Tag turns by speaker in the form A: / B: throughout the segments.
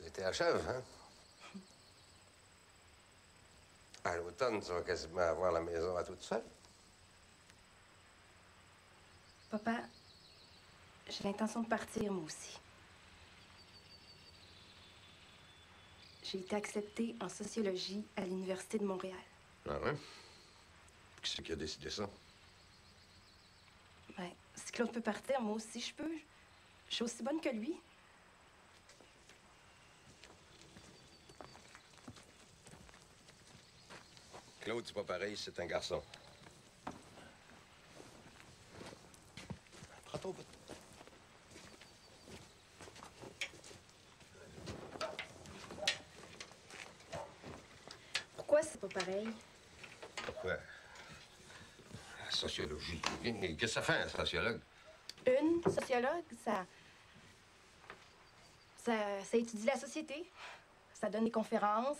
A: L'été achève, hein? À l'automne, tu vas quasiment avoir la maison à toute seule.
B: Papa, j'ai l'intention de partir, moi aussi. J'ai été acceptée en sociologie à l'Université de Montréal.
A: Ah ouais? Qui c'est qui a décidé ça?
B: Ben, si Claude peut partir, moi aussi je peux. Je suis aussi bonne que lui.
A: Claude, c'est pas pareil, c'est un garçon. Prends ton bout.
B: Pourquoi c'est pas pareil?
A: Pourquoi? La sociologie. Qu'est-ce que ça fait, un sociologue?
B: Une sociologue, ça étudie la société. Ça donne des conférences.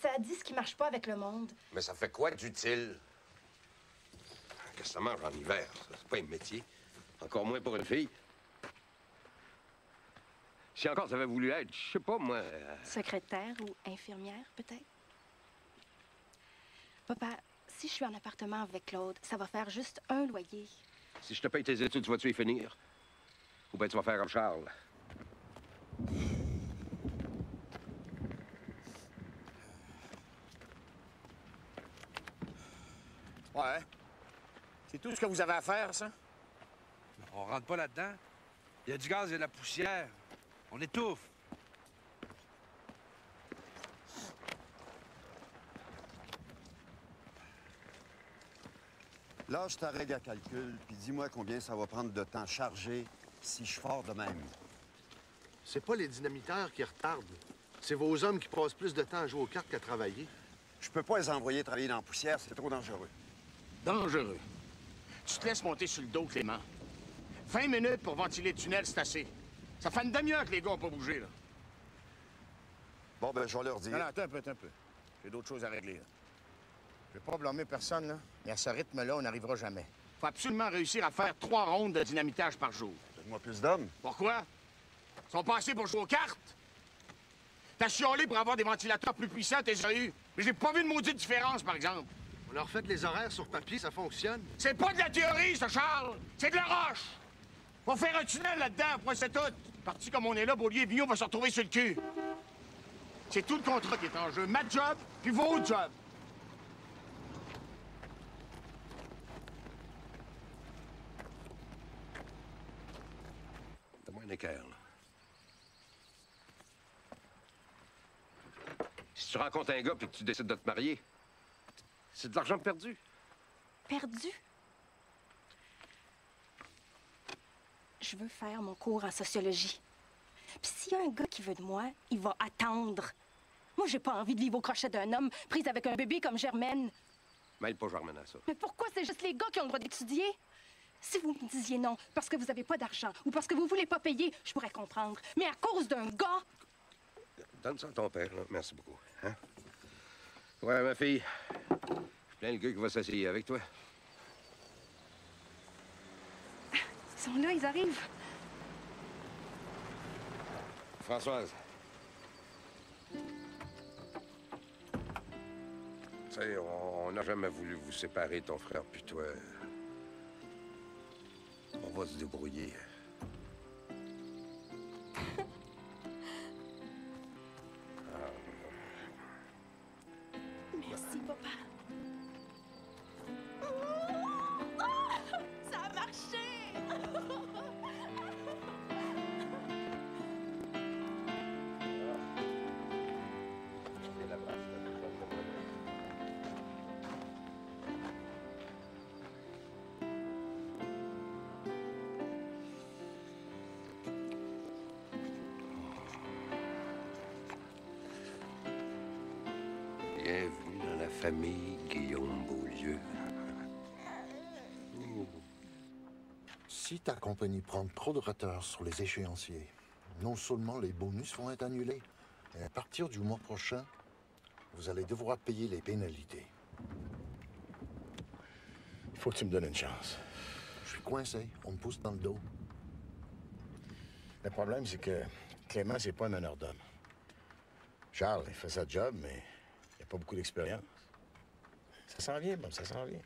B: Ça dit ce qui marche pas avec le monde.
A: Mais ça fait quoi d'utile? Qu'est-ce que ça mange en hiver? Ça, c'est pas un métier. Encore moins pour une fille. Si encore ça avait voulu être, je sais pas, moi...
B: Secrétaire ou infirmière, peut-être? Papa, si je suis en appartement avec Claude, ça va faire juste un loyer.
A: Si je te paye tes études, vas-tu y finir? Ou bien tu vas faire comme Charles?
C: Ouais. C'est tout ce que vous avez à faire, ça?
D: On rentre pas là-dedans. Il y a du gaz et de la poussière. On étouffe.
E: Lâche ta règle à calcul, puis dis-moi combien ça va prendre de temps chargé si je pars de même.
F: C'est pas les dynamiteurs qui retardent. C'est vos hommes qui passent plus de temps à jouer aux cartes qu'à travailler.
E: Je peux pas les envoyer travailler dans la poussière, c'est trop dangereux.
C: Dangereux. Tu te laisses monter sur le dos, Clément. 20 minutes pour ventiler le tunnel, c'est assez. Ça fait une demi-heure que les gars ont pas bougé, là.
E: Bon, ben, je vais leur dire.
C: Non, attends un peu, attends un peu. J'ai d'autres choses à régler, là. Je vais pas blâmer personne, là, mais à ce rythme-là, on n'arrivera jamais. Faut absolument réussir à faire 3 rondes de dynamitage par jour.
E: Donne-moi plus d'hommes.
C: Pourquoi? Ils sont passés pour jouer aux cartes. T'as chiolé pour avoir des ventilateurs plus puissants, t'es eu. Mais j'ai pas vu de maudite différence, par exemple.
F: On leur fait les horaires sur papier, ça fonctionne.
C: C'est pas de la théorie, ça, Charles! C'est de la roche! Faut faire un tunnel là-dedans, point c'est tout. Parti comme on est là, Beaulieu et Vigneault va se retrouver sur le cul. C'est tout le contrat qui est en jeu. Ma job, puis vos jobs.
A: Donne-moi un équerre, là. Si tu rencontres un gars puis que tu décides de te marier, c'est de l'argent perdu.
B: Perdu? Je veux faire mon cours en sociologie. Puis s'il y a un gars qui veut de moi, il va attendre. Moi, j'ai pas envie de vivre au crochet d'un homme prise avec un bébé comme Germaine.
A: Mêle pas Germaine à ça.
B: Mais pourquoi c'est juste les gars qui ont le droit d'étudier? Si vous me disiez non parce que vous avez pas d'argent ou parce que vous voulez pas payer, je pourrais comprendre. Mais à cause d'un gars...
A: Donne ça à ton père, là. Merci beaucoup. Hein? Ouais, ma fille. Je plains le gars qui va s'asseoir avec toi.
B: Ils sont là, ils arrivent.
A: Françoise. Tu sais, on n'a jamais voulu vous séparer, ton frère puis toi. On va se débrouiller.
B: Merci, papa. Ça a marché!
A: Bienvenue dans la famille Guillaume Beaulieu.
G: Si ta compagnie prend trop de retard sur les échéanciers, non seulement les bonus vont être annulés, mais à partir du mois prochain, vous allez devoir payer les pénalités.
C: Il faut que tu me donnes une chance.
G: Je suis coincé, on me pousse dans le dos.
C: Le problème, c'est que Clément, c'est pas un meneur d'homme. Charles, il fait sa job, mais il a pas beaucoup d'expérience. Ça s'en vient, bon, ça s'en vient.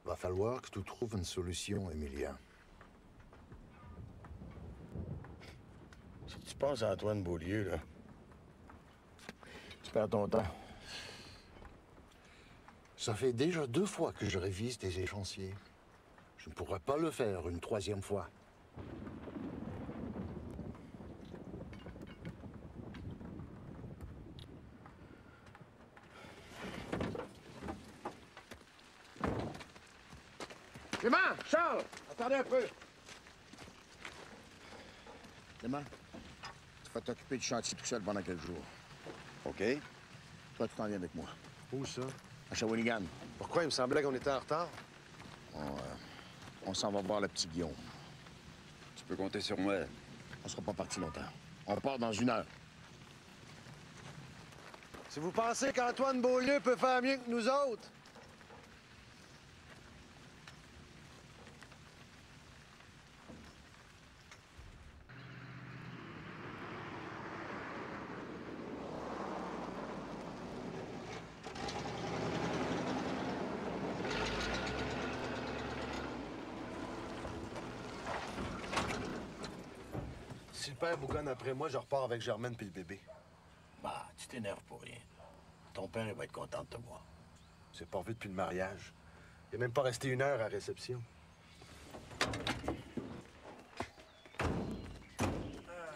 G: Va falloir que tu trouves une solution, Emilien.
C: Si tu penses à Antoine Beaulieu, là, tu perds ton temps.
G: Ça fait déjà 2 fois que je révise tes échéanciers. Je ne pourrais pas le faire une 3e fois.
C: Clément! Charles! Attendez un peu. Clément, tu vas t'occuper du chantier tout seul pendant quelques jours.
E: OK?
C: Toi, tu t'en viens avec moi.
F: Où ça?
C: À Shawinigan.
F: Pourquoi il me semblait qu'on était en retard?
C: On s'en va voir le petit Guillaume.
E: Tu peux compter sur moi.
C: On sera pas parti longtemps. On part dans 1 heure.
F: Si vous pensez qu'Antoine Beaulieu peut faire mieux que nous autres... Si le père bougonne après moi, je repars avec Germaine puis le bébé.
C: Bah, tu t'énerves pour rien. Ton père, il va être content de te voir.
F: C'est pas vu depuis le mariage. Il est même pas resté 1 heure à réception.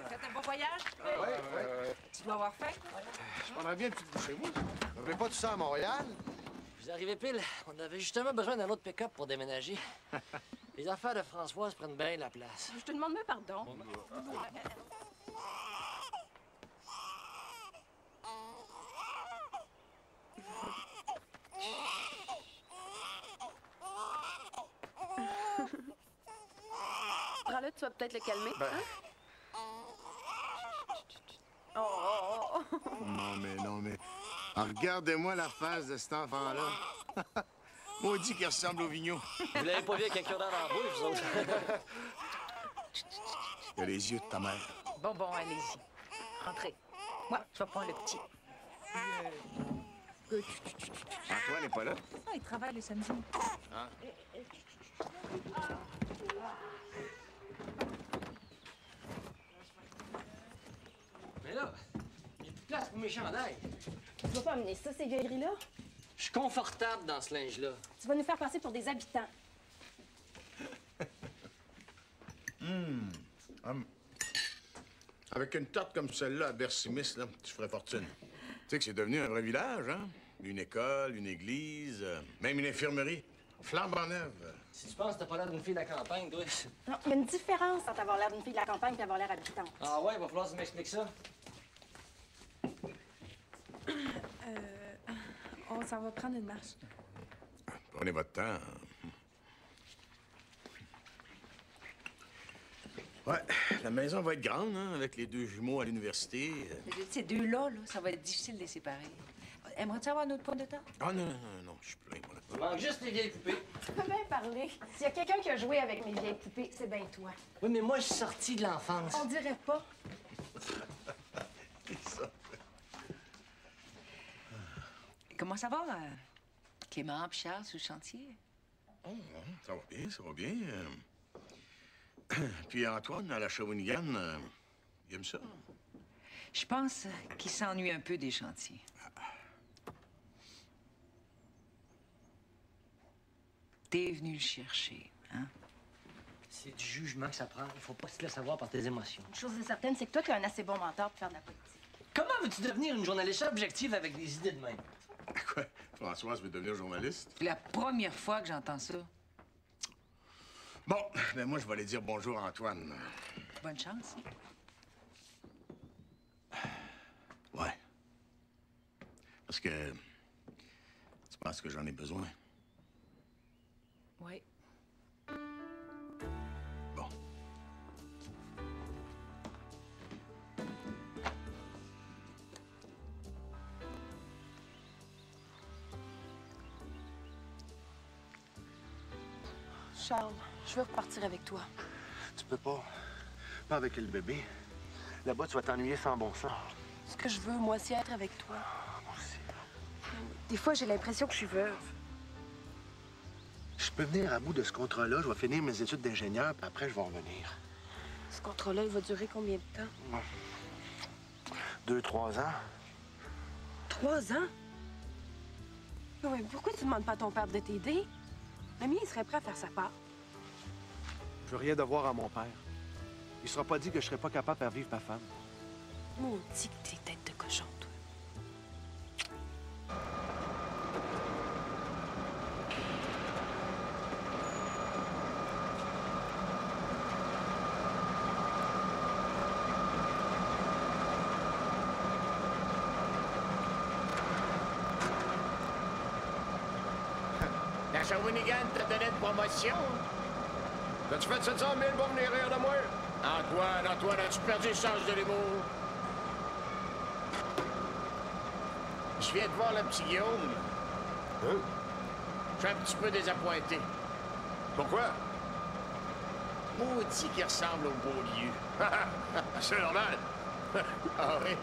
H: Faites un bon voyage? Tu dois avoir faim?
C: Je prendrais bien une petite bouchée, moi.
F: Vous n'avez pas tout ça à Montréal?
I: Vous arrivez pile. On avait justement besoin d'un autre pick-up pour déménager. Les affaires de Françoise prennent bien la place.
B: Je te demande même pardon. Prends-le, tu vas peut-être le calmer. Hein? Oh!
C: Non, mais... Regardez-moi la face de cet enfant-là. Maudit qu'il ressemble au vigneault.
I: Vous l'avez pas vu avec un cure-dent dans la bouche, vous autres?
C: Il a les yeux de ta mère.
H: Bon, allez-y. Rentrez. Moi, je vais prendre le petit.
C: Antoine n'est pas là?
H: Ah, il travaille le samedi.
I: Mais là, il n'y a plus de place pour mes chandails.
B: Tu vas pas amener ça, ces vieilleries-là?
I: Je suis confortable dans ce linge-là.
B: Tu vas nous faire passer pour des habitants.
C: Avec une tarte comme celle-là à Bercy-Miss, là, tu ferais fortune. Tu sais que c'est devenu un vrai village, hein? Une école, une église, même une infirmerie. Flambant neuve.
I: Si tu penses que t'as pas l'air d'une fille de la campagne, toi...
B: Non, il y a une différence entre avoir l'air d'une fille de la campagne et avoir l'air habitante.
I: Ah ouais, il va falloir que tu m'expliques ça.
H: On s'en va prendre une marche.
C: Prenez votre temps. Ouais, la maison va être grande, hein, avec les 2 jumeaux à l'université.
H: Ces deux-là, ça va être difficile de les séparer. Aimerais-tu avoir un autre point de temps?
C: Ah non, je suis plein, moi, là.
I: Il manque juste les vieilles poupées.
B: Tu peux bien parler. S'il y a quelqu'un qui a joué avec mes vieilles poupées, c'est bien toi.
I: Oui, mais moi, je suis sorti de l'enfance.
B: On dirait pas.
H: Comment ça va, Clément, puis Charles, sur le chantier?
C: Oh, ça va bien. Puis Antoine, à la Shawinigan, il aime ça.
H: Je pense qu'il s'ennuie un peu des chantiers. T'es venu le chercher, hein?
I: C'est du jugement que ça prend. Il faut pas se laisser avoir par tes émotions.
B: Une chose est certaine, c'est que toi, tu es un assez bon mentor pour faire de la politique.
I: Comment veux-tu devenir une journaliste objective avec des idées de même?
C: Quoi? Françoise veut devenir journaliste?
H: C'est la première fois que j'entends ça.
C: Bon, ben moi, je vais aller dire bonjour à Antoine.
H: Bonne chance.
C: Ouais. Parce que... Tu penses que j'en ai besoin?
H: Oui.
C: Bon.
B: Charles, je veux repartir avec toi.
F: Tu peux pas. Pas avec le bébé. Là-bas, tu vas t'ennuyer sans bon sens.
B: Ce que je veux, moi, c'est être avec toi. Des fois, j'ai l'impression que je suis veuve.
F: Je peux venir à bout de ce contrat-là, je vais finir mes études d'ingénieur, puis après, je vais revenir.
B: Ce contrat-là, il va durer combien de temps?
F: 2-3 ans.
B: 3 ans? Oui, pourquoi tu demandes pas à ton père de t'aider? Mamie, il serait prêt à faire sa part.
F: Je veux rien devoir à mon père. Il sera pas dit que je serais pas capable de faire vivre ma femme.
B: Maudit que t'es tête de cochon, toi.
C: La Shawinigan t'a donné une promotion. T'as-tu fait 700 000 pour venir rire de moi? Antoine, as-tu perdu le sens de l'humour? Je viens de voir le petit Guillaume. Hein? Je suis un petit peu désappointé. Pourquoi? Maudit qui ressemble au Beaulieu. C'est normal. Ah oui?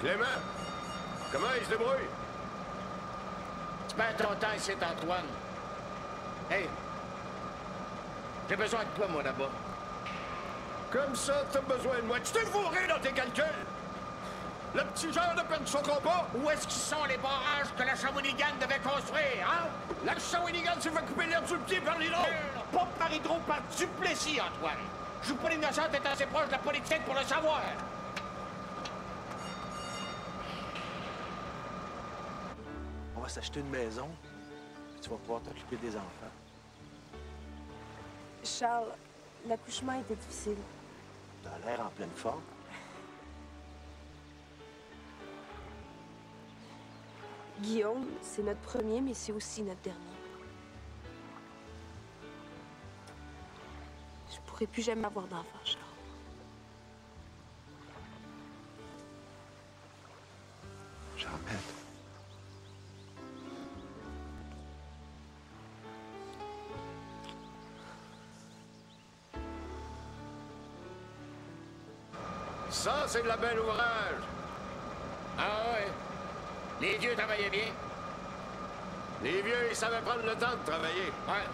C: Clément, comment il se débrouille? Tu perds ton temps ici, Antoine. Hey, j'ai besoin de toi, moi, là-bas. Comme ça, t'as besoin de moi. Tu t'es fourré dans tes calculs. Le petit genre de perdre son compas. Où est-ce qu'ils sont, les barrages que la Shawinigan devait construire, hein? La Shawinigan s'est fait couper l'herbe sur le pied par l'hydro. Pas par hydro, par Duplessis, Antoine. Je suis pas l'innocente, t'es assez proche de la politique pour le savoir.
F: On va s'acheter une maison, puis tu vas pouvoir t'occuper des enfants.
B: Charles, l'accouchement était difficile.
F: T'as l'air en pleine forme.
B: Guillaume, c'est notre premier, mais c'est aussi notre dernier. Je pourrais plus jamais avoir d'enfant, Charles.
F: Jean-Beth.
C: Ça, c'est de la belle ouvrage. Ah ouais? Les vieux travaillaient bien. Les vieux, ils savaient prendre le temps de travailler. Ouais.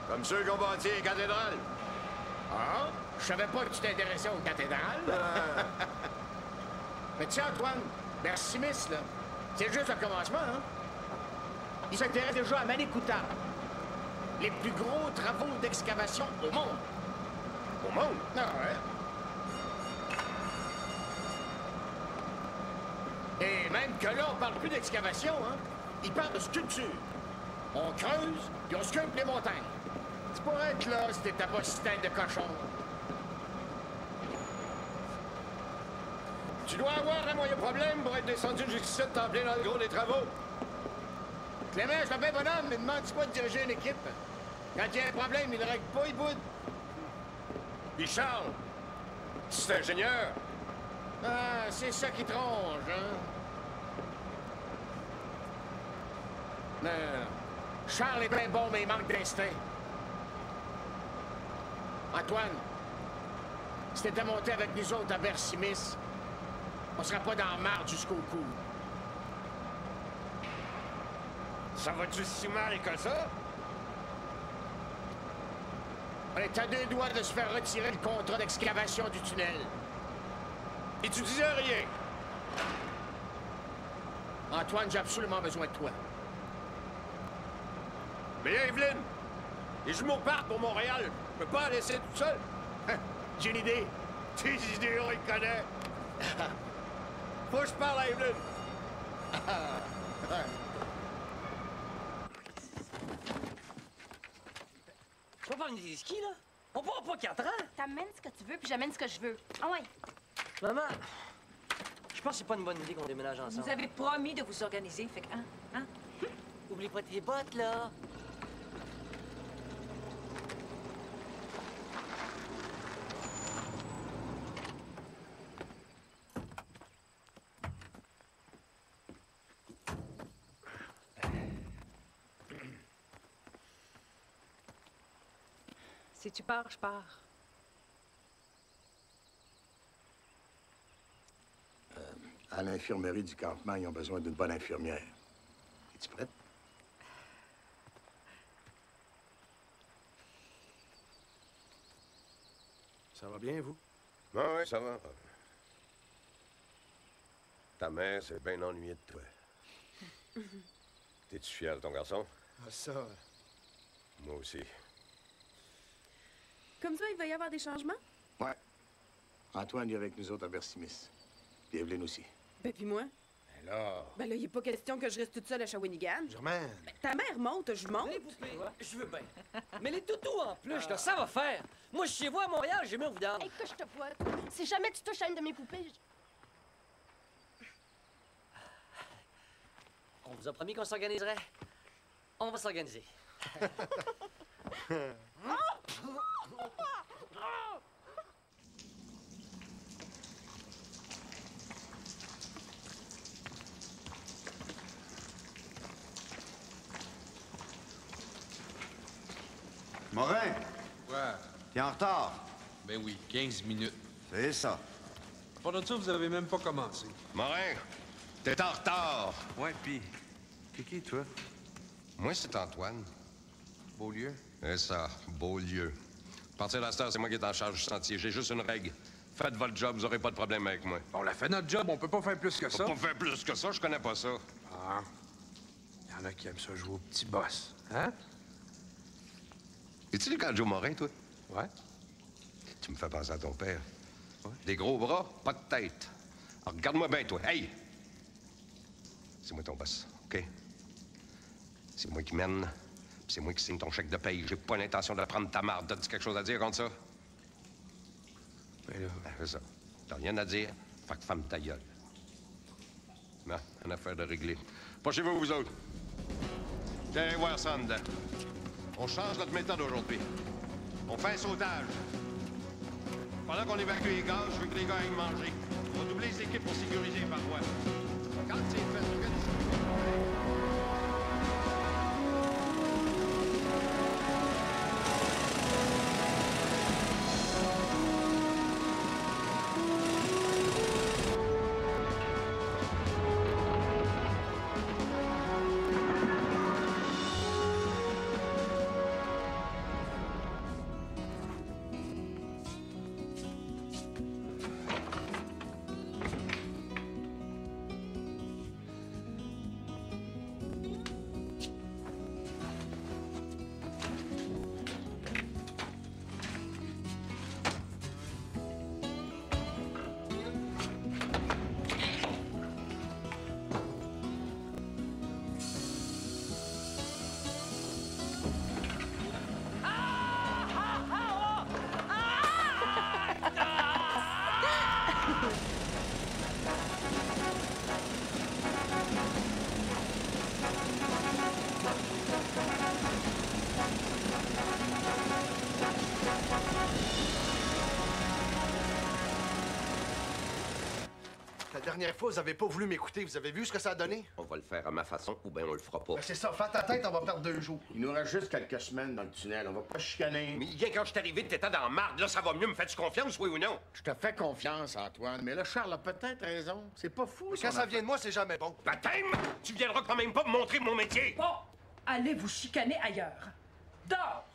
C: Comme ceux qui ont bâti les cathédrales. Ah? Je savais pas que tu t'intéressais aux cathédrales. Mais tu sais, Antoine, Bercimis, là, c'est juste un commencement, hein? Il s'intéresse déjà à Manicouta. Les plus gros travaux d'excavation au monde. Au monde? Ah ouais. Et même que là, on parle plus d'excavation, hein? Il parle de sculpture. On creuse, puis on sculpte les montagnes. Tu pourrais être là si t'étais pas si tête de cochon. Tu dois avoir un moyen problème pour être descendu jusqu'ici en plein dans le gros des travaux. Clément, je suis bien bonhomme, mais demande pas de diriger une équipe. Quand il y a un problème, il ne règle pas, il boude. Puis Charles, c'est ingénieur. Ah, c'est ça qui tronche, hein? Non. Charles est bien bon, mais il manque d'instinct. Antoine, si t'étais monté avec nous autres à Bercimis, on serait pas dans la marde jusqu'au cou. Ça va-tu si mal que ça? On est à 2 doigts de se faire retirer le contrat d'excavation du tunnel. Et tu disais rien. Antoine, j'ai absolument besoin de toi. Mais Evelyne, les jumeaux partent pour Montréal. Je peux pas la laisser toute seule. J'ai une idée. Tes idées, on les connaît. Faut que je parle à Evelyne.
I: Tu vas faire une idée ski, là? On part pas 4 ans.
B: T'amènes ce que tu veux, puis j'amène ce que je veux. Ah ouais.
I: Maman, je pense que c'est pas une bonne idée qu'on déménage ensemble.
H: Vous avez promis de vous organiser, fait que, hein?
I: Oublie pas tes bottes, là.
J: Si tu pars, je pars.
C: À l'infirmerie du campement, ils ont besoin d'une bonne infirmière. Es-tu prête?
F: Ça va bien, vous?
A: Oui, ça va. Ta mère s'est bien ennuyée de toi. T'es-tu fier de ton garçon?
F: Ah, ça...
A: Moi aussi.
J: Comme ça, il va y avoir des changements?
C: Ouais. Antoine est avec nous autres à Bercy-Miss. Puis Evelyne aussi.
J: Ben, puis moi?
A: Ben là...
J: Ben là, il n'est pas question que je reste toute seule à Shawinigan.
F: Germaine!
J: Ben, ta mère monte, je monte.
I: Les poupées, je veux bien. Mais les toutous en plus, là, ça va faire. Moi, je suis chez vous à Montréal, j'ai mis au vidange.
B: Hey, que je te vois, toi. Si jamais tu touches à une de mes poupées,
I: On vous a promis qu'on s'organiserait. On va s'organiser.
E: Morin,
K: Ouais.
E: t'es en retard.
K: Ben oui, 15 minutes.
E: C'est ça.
K: Pendant ça, vous avez même pas commencé.
A: Morin, t'es en retard.
D: Ouais, pis... T'es qui, toi?
A: Moi, c'est Antoine.
D: Beaulieu?
A: C'est ça, Beaulieu. À partir de la star, c'est moi qui est en charge du sentier. J'ai juste une règle. Faites votre job, vous aurez pas de problème avec moi.
D: On l'a fait notre job, on peut pas faire plus que ça.
A: On peut pas faire plus que ça, je connais pas ça.
D: Ah. Y en a qui aiment ça jouer au petit boss. Hein?
A: Es-tu le Joe Morin, toi?
D: Ouais.
A: Tu me fais penser à ton père. Ouais. Des gros bras, pas de tête. Alors, regarde-moi bien, toi. Hey! C'est moi ton boss, OK? C'est moi qui mène, puis c'est moi qui signe ton chèque de paye. J'ai pas l'intention de prendre ta marde. T'as-tu quelque chose à dire contre ça?
D: Ben là...
A: C'est ça. T'as rien à dire? Fait que femme ta gueule. Non, une affaire de régler. Pas chez vous, vous autres. Viens voir ça en dedans. On change notre méthode aujourd'hui. On fait un sautage. Pendant qu'on évacue les gaz, je veux que les gars aillent manger. On va doubler les équipes pour sécuriser les parois. Quand c'est fait,
F: La dernière fois, vous avez pas voulu m'écouter. Vous avez vu ce que ça a donné?
A: on va le faire à ma façon ou bien on le fera pas.
F: Ben, c'est ça. Fais ta tête, on va perdre 2 jours.
C: Il nous reste juste quelques semaines dans le tunnel. On va pas chicaner.
A: Mais hier, quand je suis arrivé, t'étais dans la marde. Là, ça va mieux. Me fais-tu confiance, oui ou non?
C: Je te fais confiance, Antoine. Mais là, Charles a peut-être raison. C'est pas fou.
F: Mais quand ça vient de moi, c'est jamais bon.
A: Baptême! Tu viendras quand même pas me montrer mon métier!
H: Bon, allez vous chicaner ailleurs. Dors!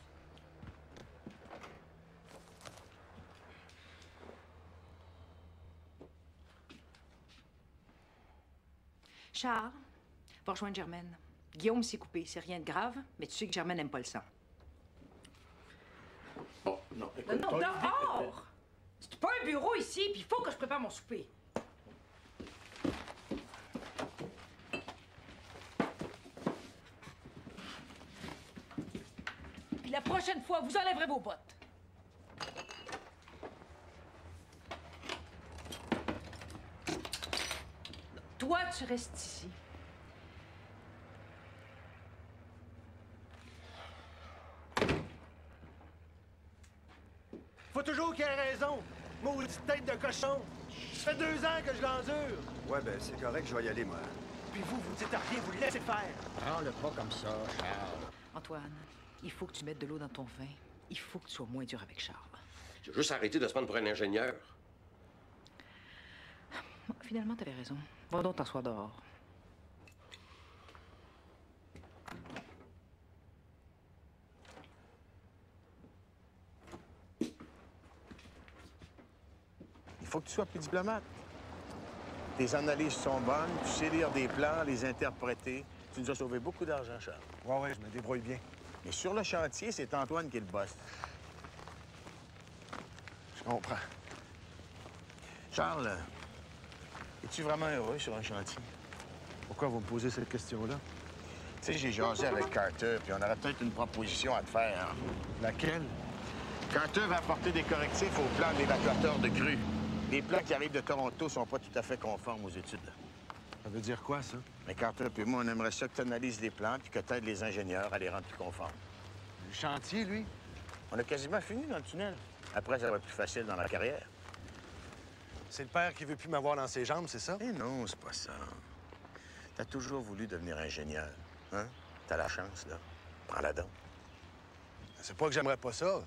J: Charles, va rejoindre Germaine. Guillaume s'est coupé, c'est rien de grave, mais tu sais que Germaine n'aime pas le sang.
C: Oh, non, écoute,
H: Non, dehors! C'est pas un bureau ici, puis il faut que je prépare mon souper. Puis la prochaine fois, vous enlèverez vos bottes. Toi, tu restes ici.
F: Faut toujours qu'il ait raison. Maudite tête de cochon. Ça fait 2 ans que je l'endure.
E: Ouais, ben c'est correct, je vais y aller, moi.
F: Puis vous dites rien, vous le laissez faire.
C: Prends-le pas comme ça, Charles.
J: Antoine, il faut que tu mettes de l'eau dans ton vin. il faut que tu sois moins dur avec Charles.
A: J'ai juste arrêté de se prendre pour un ingénieur.
J: Finalement, t'avais raison. Va donc t'asseoir dehors.
C: Il faut que tu sois plus diplomate. Tes analyses sont bonnes, tu sais lire des plans, les interpréter. Tu nous as sauvé beaucoup d'argent, Charles.
D: Ouais, je me débrouille bien.
C: Mais sur le chantier, c'est Antoine qui est le boss.
D: Je comprends.
C: Charles, es-tu vraiment heureux sur un chantier?
D: Pourquoi vous me posez cette question-là?
C: Tu sais, j'ai jasé avec Carter, puis on aurait peut-être une proposition à te faire. Hein?
D: Laquelle?
C: Carter va apporter des correctifs au plan de l'évacuateur de grue. Les plans qui arrivent de Toronto sont pas tout à fait conformes aux études.
D: Ça veut dire quoi, ça?
C: Mais Carter puis moi, on aimerait ça que tu analyses les plans puis que tu aides les ingénieurs à les rendre plus conformes.
D: Le chantier, lui?
C: On a quasiment fini dans le tunnel. Après, ça va être plus facile dans la carrière.
D: C'est le père qui veut plus m'avoir dans ses jambes, c'est ça?
C: Eh non, c'est pas ça. T'as toujours voulu devenir ingénieur, hein? T'as la chance, là. Prends-la donc.
D: C'est pas que j'aimerais pas ça.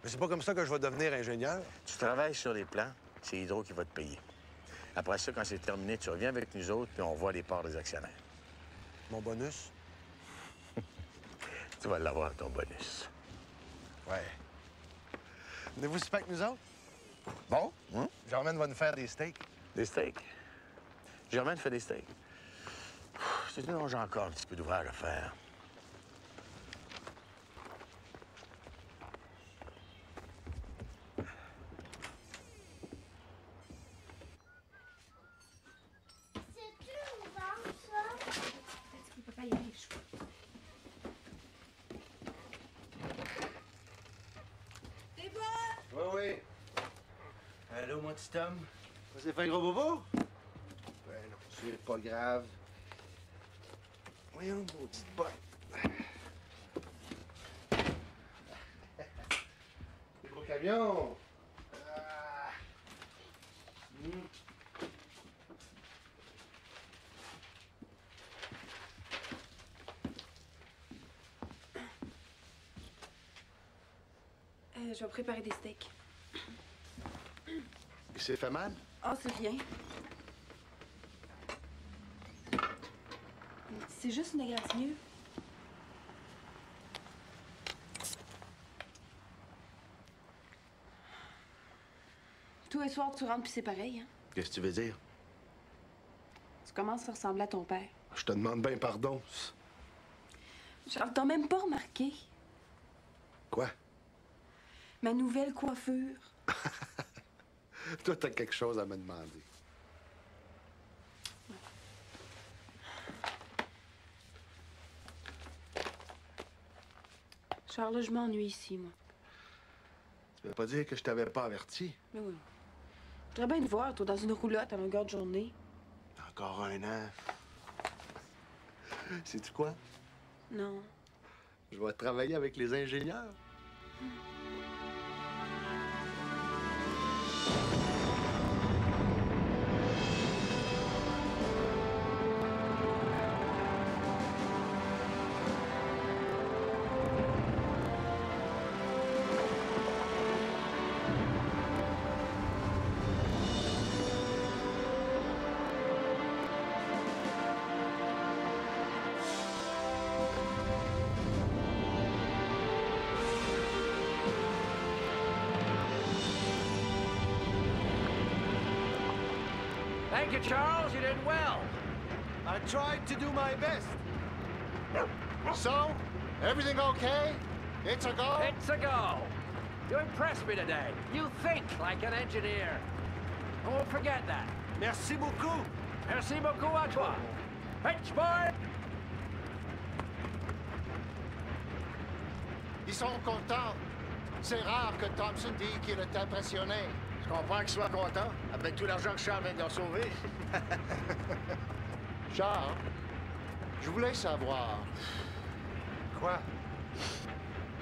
D: Mais c'est pas comme ça que je vais devenir ingénieur.
C: Tu travailles sur les plans, c'est Hydro qui va te payer. Après ça, quand c'est terminé, tu reviens avec nous autres, puis on voit les parts des actionnaires.
D: Mon bonus?
C: Tu vas l'avoir, ton bonus.
D: Ouais. Venez-vous super avec nous autres?
C: Bon, hein?
D: Germaine va nous faire des steaks.
C: Des steaks? Germaine fait des steaks. C'est non, j'ai encore un petit peu d'ouvrage à faire.
E: Oui. Allô, mon petit homme? Vous avez fait un gros bobo? Ben non, c'est pas grave. Voyons, maudite botte. C'est beau camion! Ah.
B: Je vais préparer des steaks.
F: Il s'est fait mal?
B: Oh, c'est rien. C'est juste une égratignure. Tous les soirs, tu rentres puis c'est pareil, hein?
F: Qu'est-ce que tu veux dire?
B: Tu commences à ressembler à ton père.
F: Je te demande bien pardon.
B: Charles, t'as même pas remarqué.
F: Quoi?
B: Ma nouvelle coiffure.
F: Toi, t'as quelque chose à me demander.
B: Charles, je m'ennuie ici, moi.
F: Tu veux pas dire que je t'avais pas averti?
B: Mais oui. Je voudrais bien te voir, toi, dans une roulotte à longueur de journée.
F: Encore un an. Sais-tu quoi?
B: Non.
F: Je vais travailler avec les ingénieurs.
I: Thank you, Charles. You did well.
F: I tried to do my best. So, everything okay? It's a go?
I: It's a go. You impressed me today. You think like an engineer. I won't forget that.
F: Merci beaucoup.
I: Merci beaucoup à toi. Pitchboard!
F: Ils sont contents. C'est rare que Thompson dise qu'il est impressionné.
C: Je comprends qu'ils soient contents, avec tout l'argent que Charles vient de leur sauver.
F: Charles, je voulais savoir.
C: Quoi?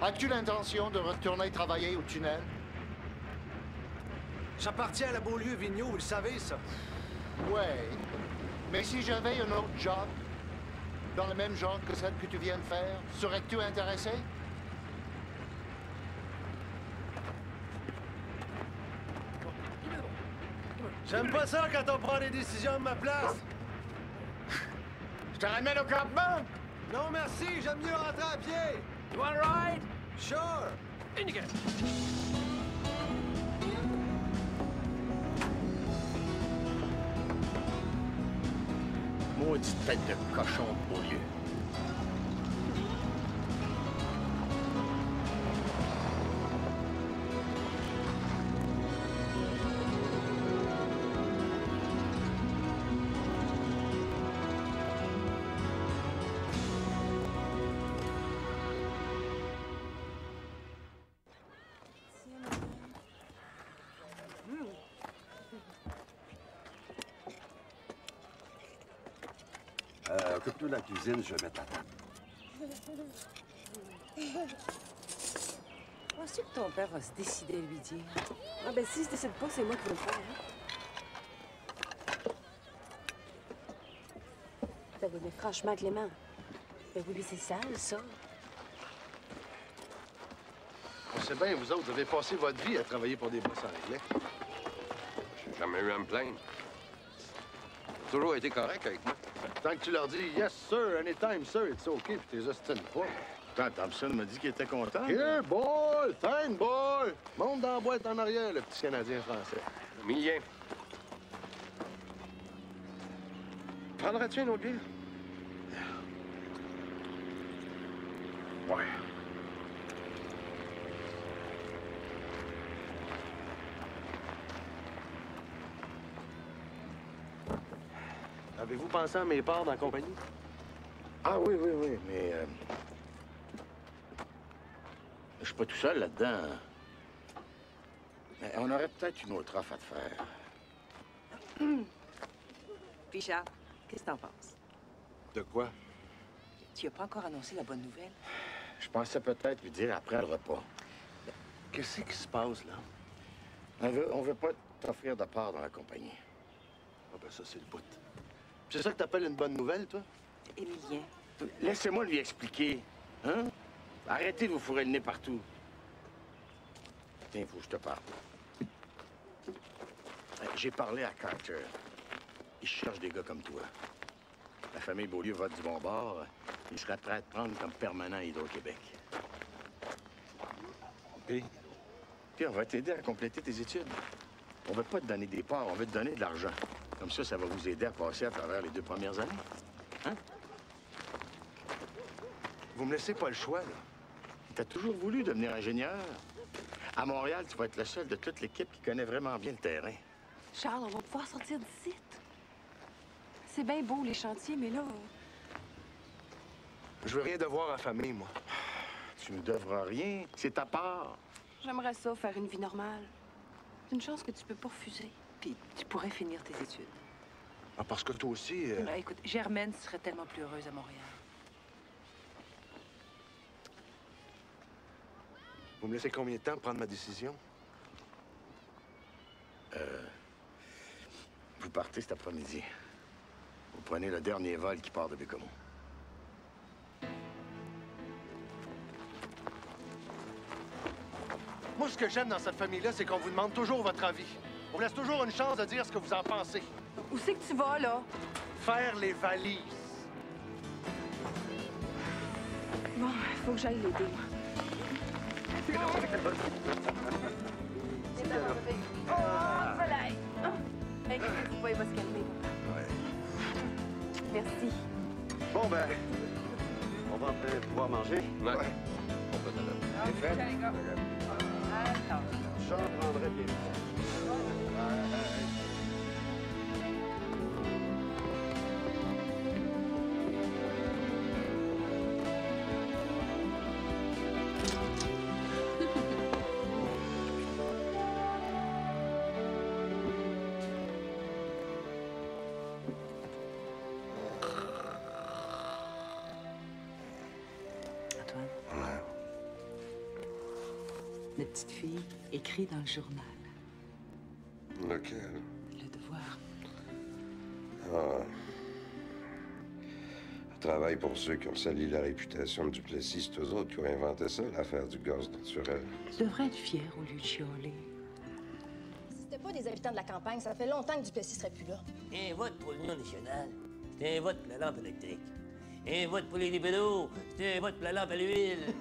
F: As-tu l'intention de retourner travailler au tunnel?
C: J'appartiens à la Beaulieu-Vigneault, vous le savez, ça.
F: Ouais. Mais si j'avais un autre job, dans le même genre que celle que tu viens de faire, serais-tu intéressé? J'aime pas ça quand on prend des décisions à ma place.
C: Je te ramène au campement?
F: Non, merci, j'aime mieux rentrer à pied.
C: You wanna ride?
F: Sure.
C: In you go. Maudite tête de cochon de Beaulieu.
E: Occupe-toi de la cuisine, je vais mettre la table.
H: Penses-tu que ton père va se décider à lui dire?
L: Ah ben si je décide pas, c'est moi qui vais le faire. Ben oui, mais franchement, Clément. Ben oui, mais c'est sale, ça.
F: On sait bien, vous autres, vous avez passé votre vie à travailler pour des boss en anglais.
A: J'ai jamais eu à me plaindre. T'as toujours été correct avec moi.
F: Tant que tu leur dis « Yes, sir, anytime, sir, it's OK », puis t'es ostines pas. Quand Thompson m'a dit qu'il était content. Here, boy! Fine, boy! Monte dans la boîte en arrière, le petit Canadien français.
A: Emilien. Prendrais-tu une autre bière?
F: Ouais. Avez-vous pensé à mes parts dans la compagnie? Ah oui, mais... je suis pas tout seul là-dedans. Mais on aurait peut-être une autre offre à te faire.
H: Puis Charles, qu'est-ce que t'en penses?
F: De quoi?
H: Tu n'as pas encore annoncé la bonne nouvelle?
F: Je pensais peut-être lui dire après le repas. Qu'est-ce qui se passe, là? On veut pas t'offrir de part dans la compagnie. Ah ben ça, c'est le bout. C'est ça que t'appelles une bonne nouvelle, toi?
H: Émilien.
C: Laissez-moi lui expliquer. Hein? Arrêtez de vous fourrer le nez partout. Tiens, faut que je te parle. J'ai parlé à Carter. Il cherche des gars comme toi. La famille Beaulieu vote du bon bord. Il serait prêt à te prendre comme permanent à Hydro-Québec. Puis on va t'aider à compléter tes études. On veut pas te donner des parts, on veut te donner de l'argent. Comme ça va vous aider à passer à travers les 2 premières années. Hein? Vous me laissez pas le choix, là. T'as toujours voulu devenir ingénieur. À Montréal, tu vas être le seul de toute l'équipe qui connaît vraiment bien le terrain.
L: Charles, on va pouvoir sortir d'ici. C'est bien beau, les chantiers, mais là...
F: Je veux rien devoir à la famille, moi.
C: Tu ne devras rien. C'est ta part.
L: J'aimerais ça, faire une vie normale. C'est une chance que tu peux pas refuser.
H: Puis tu pourrais finir tes études.
F: Ah, parce que toi aussi...
H: Écoute, Germaine serait tellement plus heureuse à Montréal.
F: Vous me laissez combien de temps pour prendre ma décision?
C: Vous partez cet après-midi. Vous prenez le dernier vol qui part de Bécomo.
F: Moi, ce que j'aime dans cette famille-là, c'est qu'on vous demande toujours votre avis. On vous laisse toujours une chance de dire ce que vous en pensez.
L: Où c'est que tu vas, là?
F: Faire les valises.
L: Bon, il faut que j'aille l'aider, moi. Oh, soleil! Inquiétez-vous pas, il va se calmer.
F: Ouais.
L: Merci.
E: Bon, ben, on va après pouvoir manger.
A: Ouais.
E: On peut t'aller.
F: C'est fait?
E: J'en prendrai bien.
H: Antoine? La petite fille écrit dans le journal.
A: Lequel?
H: Le Devoir.
A: Ah. Elle travaille pour ceux qui ont sali la réputation de Duplessis. C'est eux autres qui ont inventé ça, l'affaire du gaz naturel.
H: Tu devrais être fier au lieu de chialer.
M: Si c'était
B: pas des habitants de la campagne. Ça fait longtemps que Duplessis serait plus là.
I: Un vote pour l'Union nationale, c'est un vote pour la lampe électrique. Un vote pour les libéraux, c'est un vote pour la lampe à l'huile.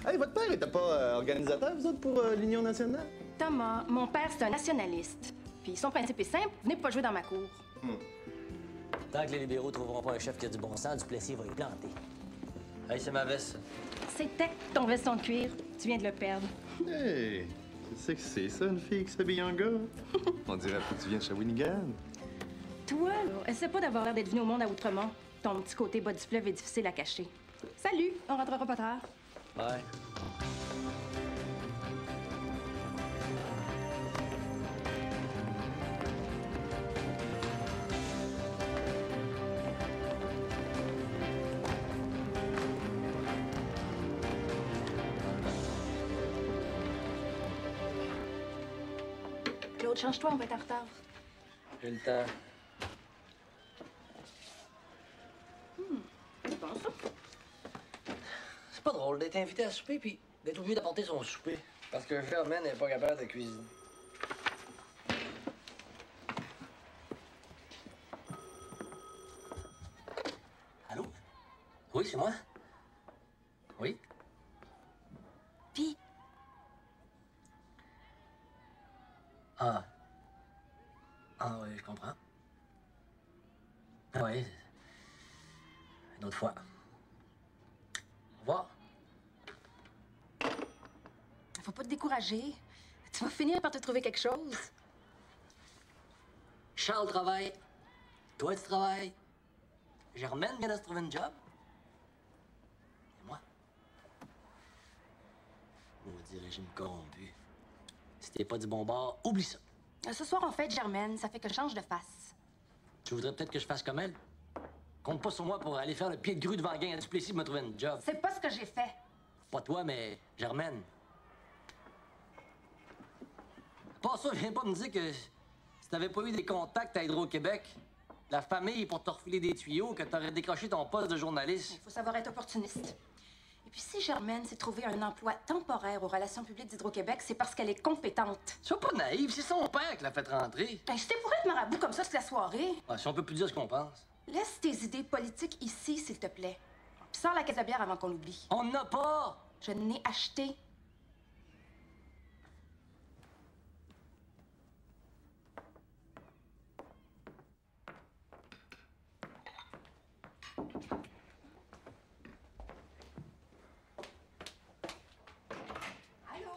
M: Hey, votre père était pas organisateur, vous autres, pour l'Union nationale?
B: Thomas, mon père, c'est un nationaliste. Puis son principe est simple, venez pas jouer dans ma cour.
I: Tant que les libéraux trouveront pas un chef qui a du bon sens, Duplessis va y planter. Hey, c'est ma veste, ça.
B: C'était ton veston de cuir. Tu viens de le perdre.
M: Hey, c'est sexy, ça, une fille qui s'habille en gars. On dirait pas que tu viens de Shawinigan.
B: Toi, là, essaie pas d'avoir l'air d'être venu au monde à Outremont. Ton petit côté bas du fleuve est difficile à cacher. Salut, on rentrera pas tard.
I: Ouais.
B: Claude, change-toi, on va être en retard.
I: J'ai le temps.
B: C'est bon, ça?
I: C'est pas drôle d'être invité à souper puis d'être obligé d'apporter son souper. Parce que Germaine n'est pas capable de cuisiner. Allô? Oui, c'est moi. Oui?
B: Puis?
I: Ah. Ah oui, je comprends. Ah oui. Une autre fois. Au revoir.
B: Faut pas te décourager. Tu vas finir par te trouver quelque chose.
I: Charles travaille. Toi, tu travailles. Germaine vient de se trouver une job. Et moi? Maudit régime corrompu. Si t'es pas du bon bord, oublie ça.
B: Ce soir, on fête Germaine. Ça fait que je change de face.
I: Tu voudrais peut-être que je fasse comme elle? Compte pas sur moi pour aller faire le pied de grue devant Gain à Duplessis pour me trouver une job.
B: C'est pas ce que j'ai fait.
I: Pas toi, mais Germaine. Pas ça, viens pas me dire que si t'avais pas eu des contacts à Hydro-Québec, la famille pour te refiler des tuyaux, que t'aurais décroché ton poste de journaliste.
B: Il faut savoir être opportuniste. Et puis si Germaine s'est trouvé un emploi temporaire aux relations publiques d'Hydro-Québec, c'est parce qu'elle est compétente.
I: Sois pas naïf, c'est son père qui l'a fait rentrer.
B: Ben, je t'ai pour être marabout comme ça toute la soirée.
I: Ah, si on peut plus dire ce qu'on pense.
B: Laisse tes idées politiques ici, s'il te plaît. Puis sors la caisse de bière avant qu'on l'oublie.
I: On n'a pas!
B: Je n'ai acheté. Allô?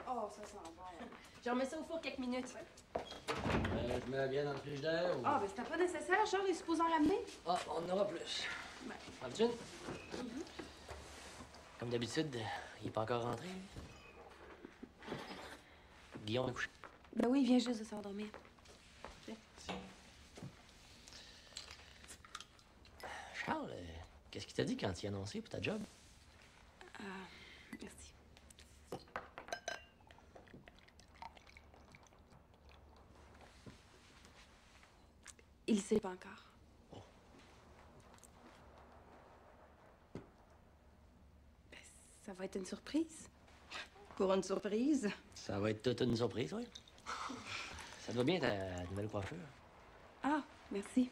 B: Oh, ça sent bon. Je remets ça au four quelques minutes.
I: Je mets la bière dans le frigidaire ou...
L: Ah, ben c'était pas nécessaire. Charles est supposé en ramener.
I: Ah, on en aura plus.
L: Ben.
I: En veux-tu une? Comme d'habitude, il est pas encore rentré. Guillaume est couché.
L: Ben oui, il vient juste de s'endormir.
I: Charles, qu'est-ce qu'il t'a dit quand il a annoncé pour ta job?
L: Ah, merci. Il sait pas encore. Ben, ça va être une surprise.
B: Pour une surprise?
I: Ça va être toute une surprise, oui. Ça te va bien, ta nouvelle coiffure?
L: Ah, merci.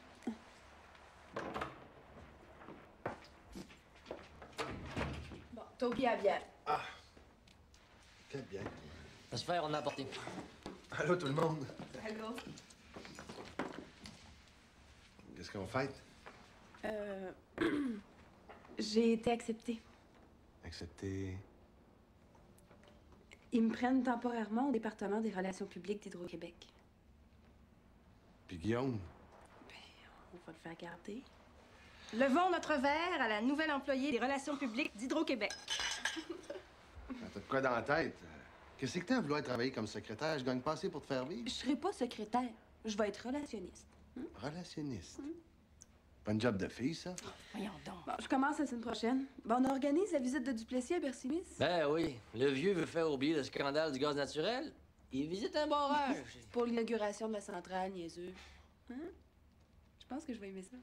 B: Bon, t'as oublié la bière.
F: Ah. Quel bien.
I: Ça se faire, on a apporté.
F: Allô, tout le monde.
L: Allô?
F: Qu'est-ce qu'on fête?
L: J'ai été acceptée.
F: Accepter.
L: Ils me prennent temporairement au département des relations publiques d'Hydro-Québec.
F: Puis Guillaume?
L: On va le faire garder.
B: Levons notre verre à la nouvelle employée des relations publiques d'Hydro-Québec.
F: T'as de quoi dans la tête? Qu'est-ce que t'as à vouloir travailler comme secrétaire? Je gagne pas assez pour te faire vivre.
L: Je serai pas secrétaire. Je vais être relationniste.
F: Relationniste. Pas une job de fille, ça?
B: Voyons donc.
L: Bon, je commence la semaine prochaine. Bon, on organise la visite de Duplessis à Bercimis.
I: Ben oui, le vieux veut faire oublier le scandale du gaz naturel. Il visite un barrage.
L: Pour l'inauguration de la centrale, niaiseux. Hein? Je pense que je vais aimer ça.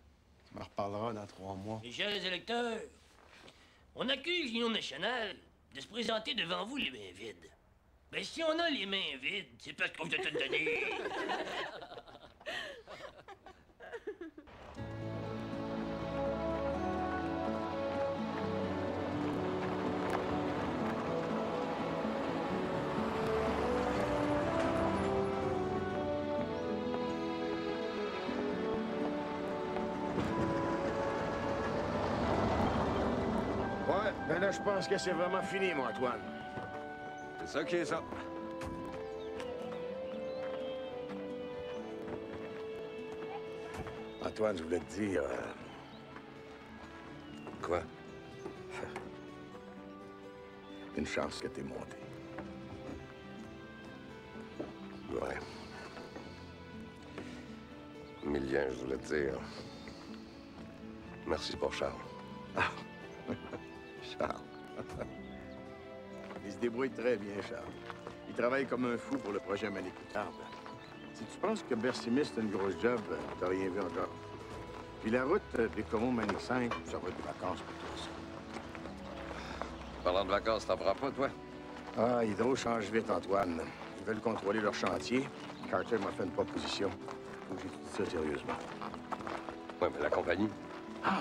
F: Tu m'en reparleras dans 3 mois.
I: Mes chers électeurs, on accuse l'Union nationale de se présenter devant vous les mains vides.
N: Ben, si on a les mains vides, c'est parce qu'on vous a tout donné.
C: Ouais, ben là, je pense que c'est vraiment fini, mon Antoine.
A: C'est ça qui est ça.
C: Antoine, je voulais te dire...
A: Quoi?
C: Une chance que t'es monté.
A: Ouais. Emilien, je voulais te dire... Merci pour Charles.
C: Ah! Charles. Il se débrouille très bien, Charles. Il travaille comme un fou pour le projet Manicoutarde. Si tu penses que Bercimis, c'est une grosse job, t'as rien vu encore. Puis la route des Comaux-Manic 5, ça va être des vacances pour toi, ça.
A: Parlant de vacances, t'en prends pas, toi?
C: Ah, Hydro change vite, Antoine. Ils veulent contrôler leur chantier. Carter m'a fait une proposition. Faut que j'étudie ça sérieusement.
A: Ouais, mais la compagnie?
C: Ah!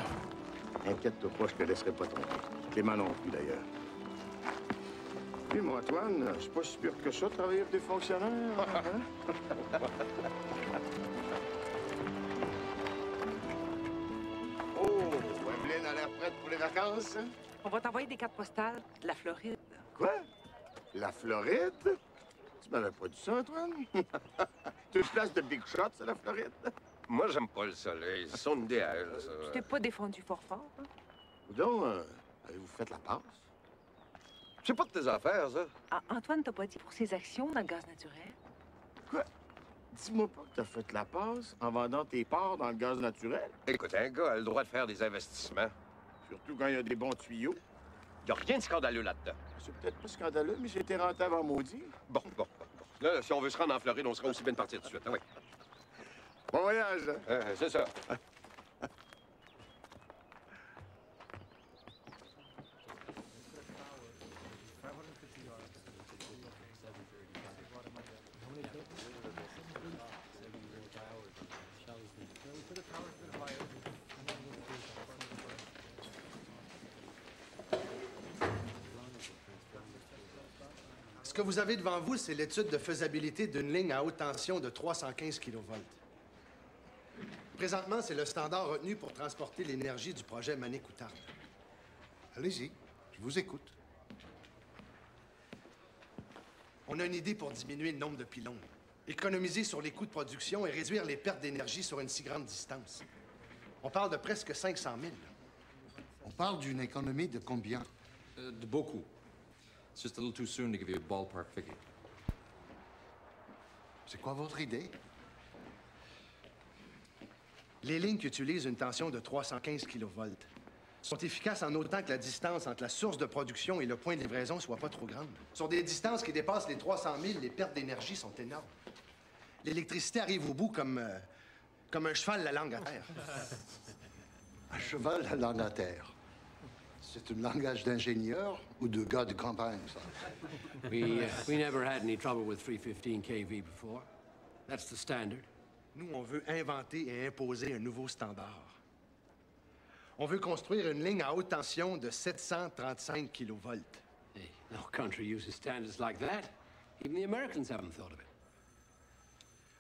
C: Inquiète-toi pas, je te laisserai pas tomber. Clément non plus, d'ailleurs. Oui, mon Antoine, c'est pas si pire que ça, travailler avec des fonctionnaires. Hein? Oh, Emeline a l'air prête pour les vacances.
J: On va t'envoyer des cartes postales de la Floride.
C: Quoi? La Floride? Tu m'avais pas dit ça, Antoine? Tu te places de big shots, c'est la Floride?
A: Moi, j'aime pas le soleil. C'est son idéal, ça.
J: Tu t'es pas défendu fort fort, hein?
C: Donc, avez-vous fait la passe?
A: C'est pas de tes affaires, ça.
J: Ah, Antoine t'a pas dit pour ses actions dans le gaz naturel?
C: Quoi? Dis-moi pas que t'as fait la passe en vendant tes parts dans le gaz naturel.
A: Écoute, un gars a le droit de faire des investissements.
C: Surtout quand il y a des bons tuyaux.
A: Il n'y a rien de scandaleux là-dedans.
C: C'est peut-être pas scandaleux, mais c'était rentable en maudit.
A: Bon. Là, si on veut se rendre en Floride, on sera aussi bien de partir tout de suite. Ah oui.
C: Bon voyage.
A: C'est ça.
O: Ce que vous avez devant vous, c'est l'étude de faisabilité d'une ligne à haute tension de 315 kV. Présentement, c'est le standard retenu pour transporter l'énergie du projet Manicoutarde.
G: Allez-y, je vous écoute.
O: On a une idée pour diminuer le nombre de pylônes, économiser sur les coûts de production et réduire les pertes d'énergie sur une si grande distance. On parle de presque 500 000.
G: On parle d'une économie de combien?
P: De beaucoup. It's just a little too soon to give you a ballpark figure.
G: C'est quoi votre idée?
O: Les lignes qui utilisent une tension de 315 kV sont efficaces en autant que la distance entre la source de production et le point de livraison soit pas trop grande. Sur des distances qui dépassent les 300 000, les pertes d'énergie sont énormes. L'électricité arrive au bout comme un cheval la langue à terre.
G: Un cheval la langue à terre. C'est un langage d'ingénieur ou de gars de campagne, ça?
Q: We never had any trouble with 315 kV before. That's the standard.
O: Nous, on veut inventer et imposer un nouveau standard. On veut construire une ligne à haute tension de 735 kV.
Q: Hey, no country uses standards like that. Even the Americans haven't thought of it.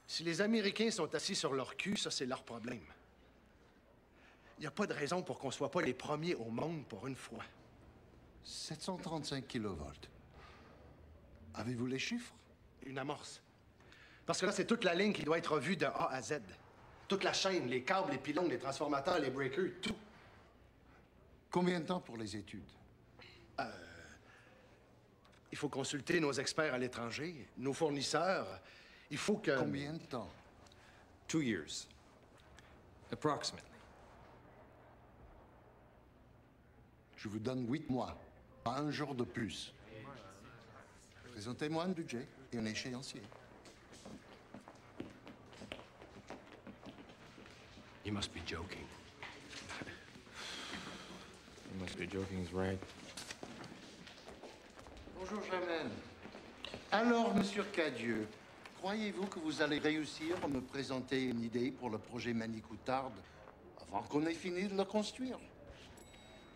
O: Si les Américains sont assis sur leur cul, ça, c'est leur problème. Il n'y a pas de raison pour qu'on soit pas les premiers au monde pour une fois.
G: 735 kV. Avez-vous les chiffres?
O: Une amorce. Parce que là, c'est toute la ligne qui doit être revue de A à Z. Toute la chaîne, les câbles, les pylônes, les transformateurs, les breakers, tout.
G: Combien de temps pour les études?
O: Il faut consulter nos experts à l'étranger, nos fournisseurs. Il faut que...
G: Combien de temps?
P: 2 years. Approximately.
G: Je vous donne 8 mois, pas un jour de plus. Présentez-moi un budget et un échéancier.
Q: You must be joking.
M: You must be joking is right.
G: Bonjour, Germaine. Alors, monsieur Cadieux, croyez-vous que vous allez réussir à me présenter une idée pour le projet Manicoutarde avant qu'on ait fini de le construire?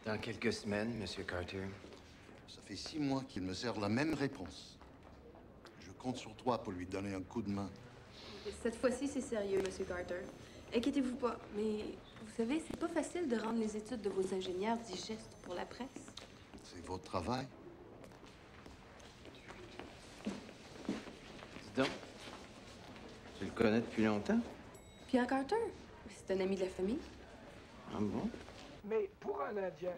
R: Dans quelques semaines, monsieur Carter.
G: Ça fait 6 mois qu'il me sert la même réponse. Je compte sur toi pour lui donner un coup de main.
L: Cette fois-ci, c'est sérieux, Monsieur Carter. Inquiétez-vous pas, mais vous savez, c'est pas facile de rendre les études de vos ingénieurs digestes pour la presse.
G: C'est votre travail.
R: Dis donc, tu le connais depuis longtemps?
L: Pierre Carter, c'est un ami de la famille.
R: Ah bon?
S: Mais pour un Indien,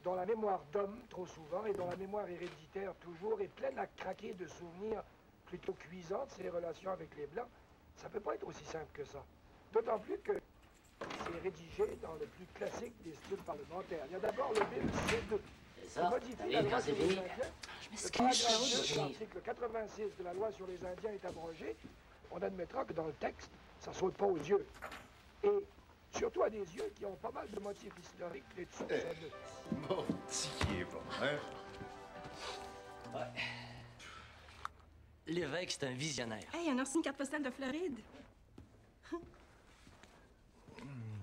S: dont la mémoire d'homme, trop souvent, et dont la mémoire héréditaire, toujours, est pleine à craquer de souvenirs plutôt cuisants de ses relations avec les Blancs, ça peut pas être aussi simple que ça. D'autant plus que c'est rédigé dans le plus classique des styles parlementaires. Il y a d'abord le bill C2.
I: Ça, allez, quand c'est fini.
S: Je m'excuse. L'article 86 de la loi sur les Indiens est abrogé. On admettra que dans le texte, ça saute pas aux yeux. Et surtout à des yeux qui ont pas mal de motifs historiques et de soupçonneux.
F: Bon, petit qui est bon, hein?
I: Ouais. L'évêque, c'est un visionnaire.
B: Hey, on a reçu une carte postale de Floride.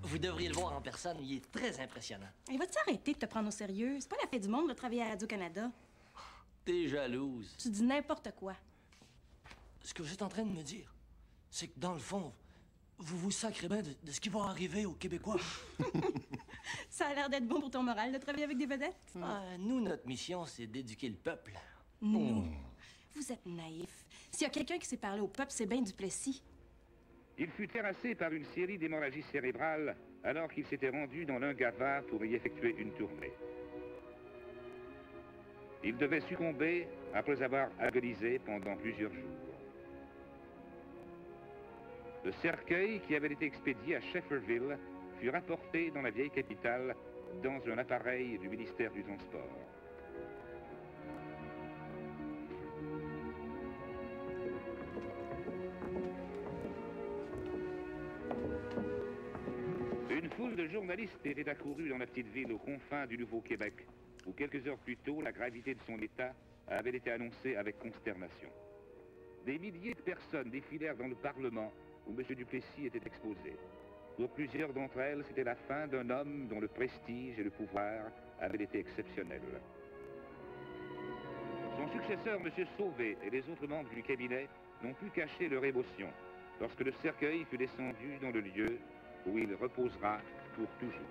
I: Vous devriez le voir en personne, il est très impressionnant.
B: Et vas-tu arrêter de te prendre au sérieux? C'est pas la fête du monde de travailler à Radio-Canada.
I: T'es jalouse.
B: Tu dis n'importe quoi.
I: Ce que vous êtes en train de me dire, c'est que dans le fond, vous vous sacrez bien de ce qui va arriver aux Québécois.
B: Ça a l'air d'être bon pour ton moral de travailler avec des vedettes.
I: Nous, notre mission, c'est d'éduquer le peuple.
B: Nous. Vous êtes naïfs. S'il y a quelqu'un qui sait parler au peuple, c'est bien Duplessis.
T: Il fut terrassé par une série d'hémorragies cérébrales alors qu'il s'était rendu dans l'Ungava pour y effectuer une tournée. Il devait succomber après avoir agonisé pendant plusieurs jours. Le cercueil qui avait été expédié à Shefferville fut rapporté dans la vieille capitale dans un appareil du ministère du Transport. Une foule de journalistes était accourue dans la petite ville aux confins du Nouveau-Québec, où quelques heures plus tôt, la gravité de son état avait été annoncée avec consternation. Des milliers de personnes défilèrent dans le Parlement où M. Duplessis était exposé. Pour plusieurs d'entre elles, c'était la fin d'un homme dont le prestige et le pouvoir avaient été exceptionnels. Son successeur, M. Sauvé, et les autres membres du cabinet n'ont pu cacher leur émotion lorsque le cercueil fut descendu dans le lieu où il reposera pour toujours.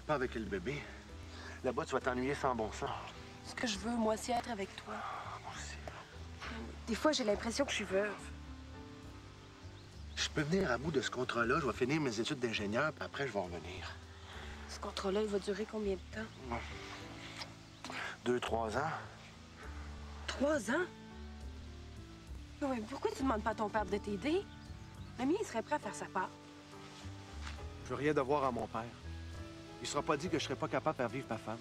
O: Pas avec le bébé. Là-bas, tu vas t'ennuyer sans bon sens.
L: Ce que je veux, moi, c'est être avec toi. Des fois, j'ai l'impression que je suis veuve.
O: Je peux venir à bout de ce contrat-là. Je vais finir mes études d'ingénieur, puis après, je vais revenir.
L: Ce contrat-là, il va durer combien de temps?
O: 2-3 ans.
L: 3 ans? Oui, pourquoi tu demandes pas à ton père de t'aider? Mamie, il serait prêt à faire sa part.
O: Je veux rien devoir à mon père. Il sera pas dit que je serais pas capable de faire vivre ma femme.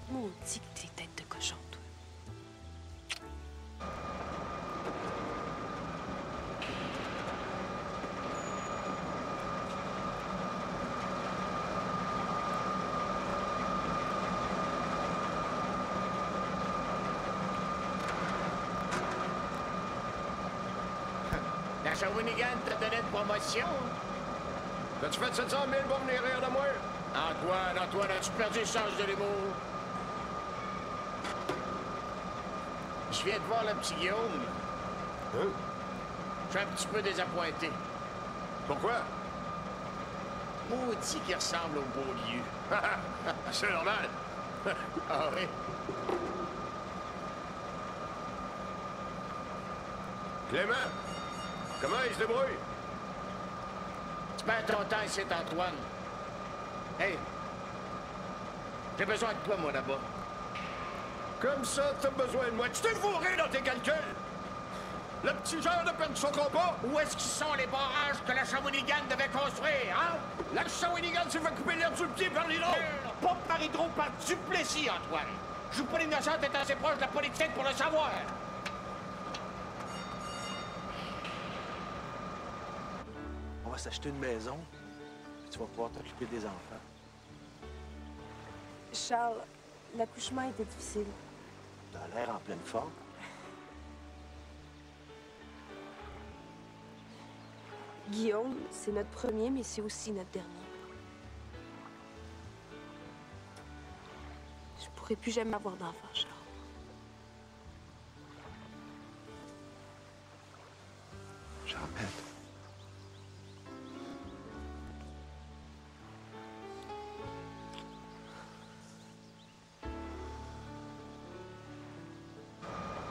L: Maudit que t'es tête de cochon, toi.
C: La Shawinigan t'a donné une promotion. T'as-tu fait 700 000 pour venir rire de moi? Antoine, as-tu perdu le sens de l'humour? Je viens de voir le petit Guillaume. Hein? Je suis un petit peu désappointé. Pourquoi? Maudit qui ressemble au Beaulieu. C'est normal. Ah oui? Clément, comment il se débrouille? Tu perds ton temps ici, Antoine. Hey, J'ai besoin de toi, moi, là-bas.
A: Comme ça, t'as besoin de moi. Tu t'es fourré dans tes calculs! Le petit genre de perdre son compas!
C: Où est-ce qu'ils sont les barrages que la Shawinigan devait construire, hein?
A: La Shawinigan s'est fait couper l'herbe sur le pied par l'hydro!
C: Pas par hydro, par Duplessis, Antoine. Je suis pas l'innocent, t'es assez proche de la politique pour le savoir.
E: On va s'acheter une maison, puis tu vas pouvoir t'occuper des enfants.
L: Charles, l'accouchement était difficile.
E: T'as l'air en pleine forme.
L: Guillaume, c'est notre premier, mais c'est aussi notre dernier. Je pourrais plus jamais avoir d'enfant, Charles.
E: Jean-Pet.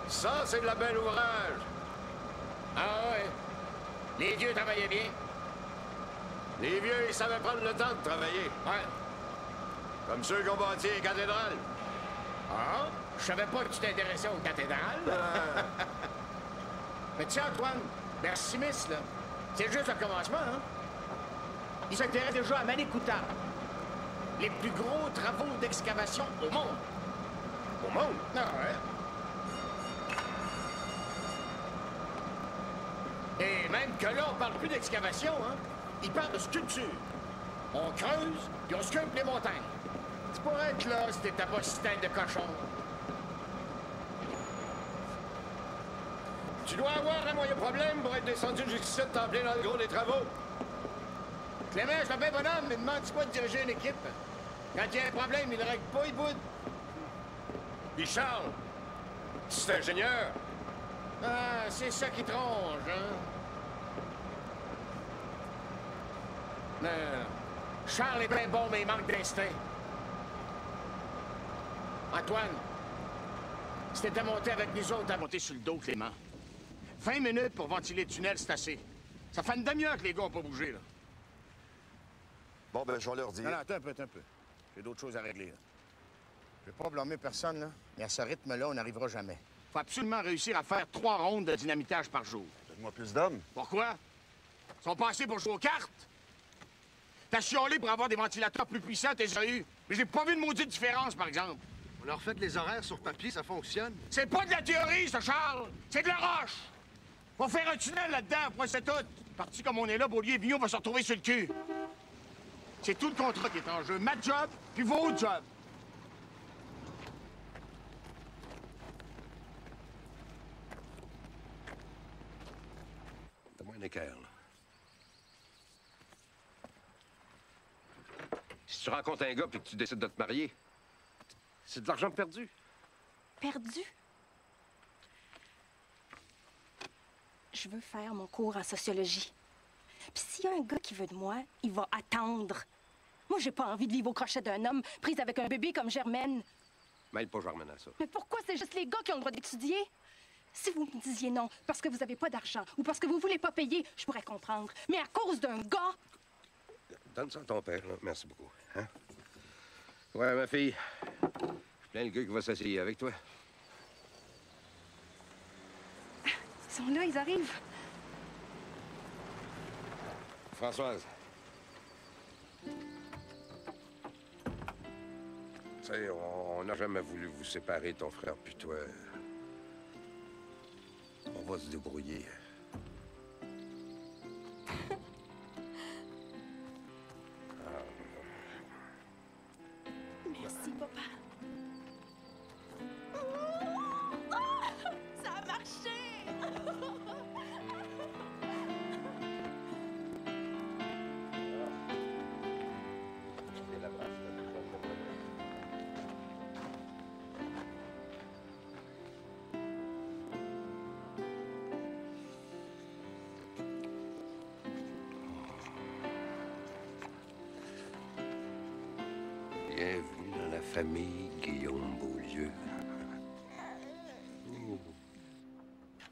A: Ça, c'est de la belle ouvrage!
C: Ah ouais? Les vieux travaillaient bien?
A: Les vieux, ils savaient prendre le temps de travailler.
C: Ouais.
A: Comme ceux qui ont bâti les cathédrales.
C: Ah? Je savais pas que tu t'intéressais aux cathédrales. Mais tu sais, Antoine, Bercy Smith, là, c'est juste le commencement, hein? Il s'intéresse déjà à Manicouta. Les plus gros travaux d'excavation au monde.
A: Au monde?
C: Ah ouais. Et même que là, on parle plus d'excavation, hein? Il parle de sculpture. On creuse, puis on sculpte les montagnes. Tu pourrais être là si t'étais pas si tête de cochon.
A: Tu dois avoir un moyen problème pour être descendu jusqu'ici en plein dans le gros des travaux.
C: Clément, c'est un bien bonhomme, mais demande pas de diriger une équipe. Quand il y a un problème, il ne règle pas, il boude.
A: Puis Charles, c'est ingénieur.
C: Ah, c'est ça qui tronche, hein? Non. Charles est bien bon, mais il manque d'instinct. Antoine, si t'étais monté avec nous autres, t'as monté sur le dos, Clément. 20 minutes pour ventiler le tunnel, c'est assez. Ça fait une demi-heure que les gars ont pas bougé, là.
A: Bon, ben, je vais leur dire.
C: Non, attends un peu. J'ai d'autres choses à régler, là. Je vais pas blâmer personne, là, mais à ce rythme-là, on n'arrivera jamais. Faut absolument réussir à faire 3 rondes de dynamitage par jour.
A: Donne-moi plus d'hommes.
C: Pourquoi? Ils sont passés pour jouer aux cartes. T'as chiolé pour avoir des ventilateurs plus puissants, t'es eu. Mais j'ai pas vu de maudite différence, par exemple.
O: On leur fait les horaires sur papier, ça fonctionne.
C: C'est pas de la théorie, ça, Charles! C'est de la roche! Faut faire un tunnel là-dedans, point c'est tout. Parti comme on est là, Beaulieu et Vigneault va se retrouver sur le cul. C'est tout le contrat qui est en jeu. Ma job, puis vos jobs.
A: Donne-moi un équerre, là. Si tu rencontres un gars puis que tu décides de te marier, c'est de l'argent perdu.
B: Perdu? Je veux faire mon cours en sociologie. Puis s'il y a un gars qui veut de moi, il va attendre. Moi, j'ai pas envie de vivre au crochet d'un homme prise avec un bébé comme Germaine.
A: Mêle pas Germaine à ça.
B: Mais pourquoi c'est juste les gars qui ont le droit d'étudier? Si vous me disiez non parce que vous avez pas d'argent ou parce que vous voulez pas payer, je pourrais comprendre. Mais à cause d'un gars...
A: Donne ça à ton père, là. Merci beaucoup. Hein? Ouais, ma fille. Je plains le gars qui va s'asseoir avec toi.
B: Ils sont là, ils arrivent.
A: Françoise. Tu sais, on n'a jamais voulu vous séparer, ton frère puis toi. On va se débrouiller.
B: Merci, papa. Ça a marché!
A: Bienvenue dans la famille Guillaume Beaulieu.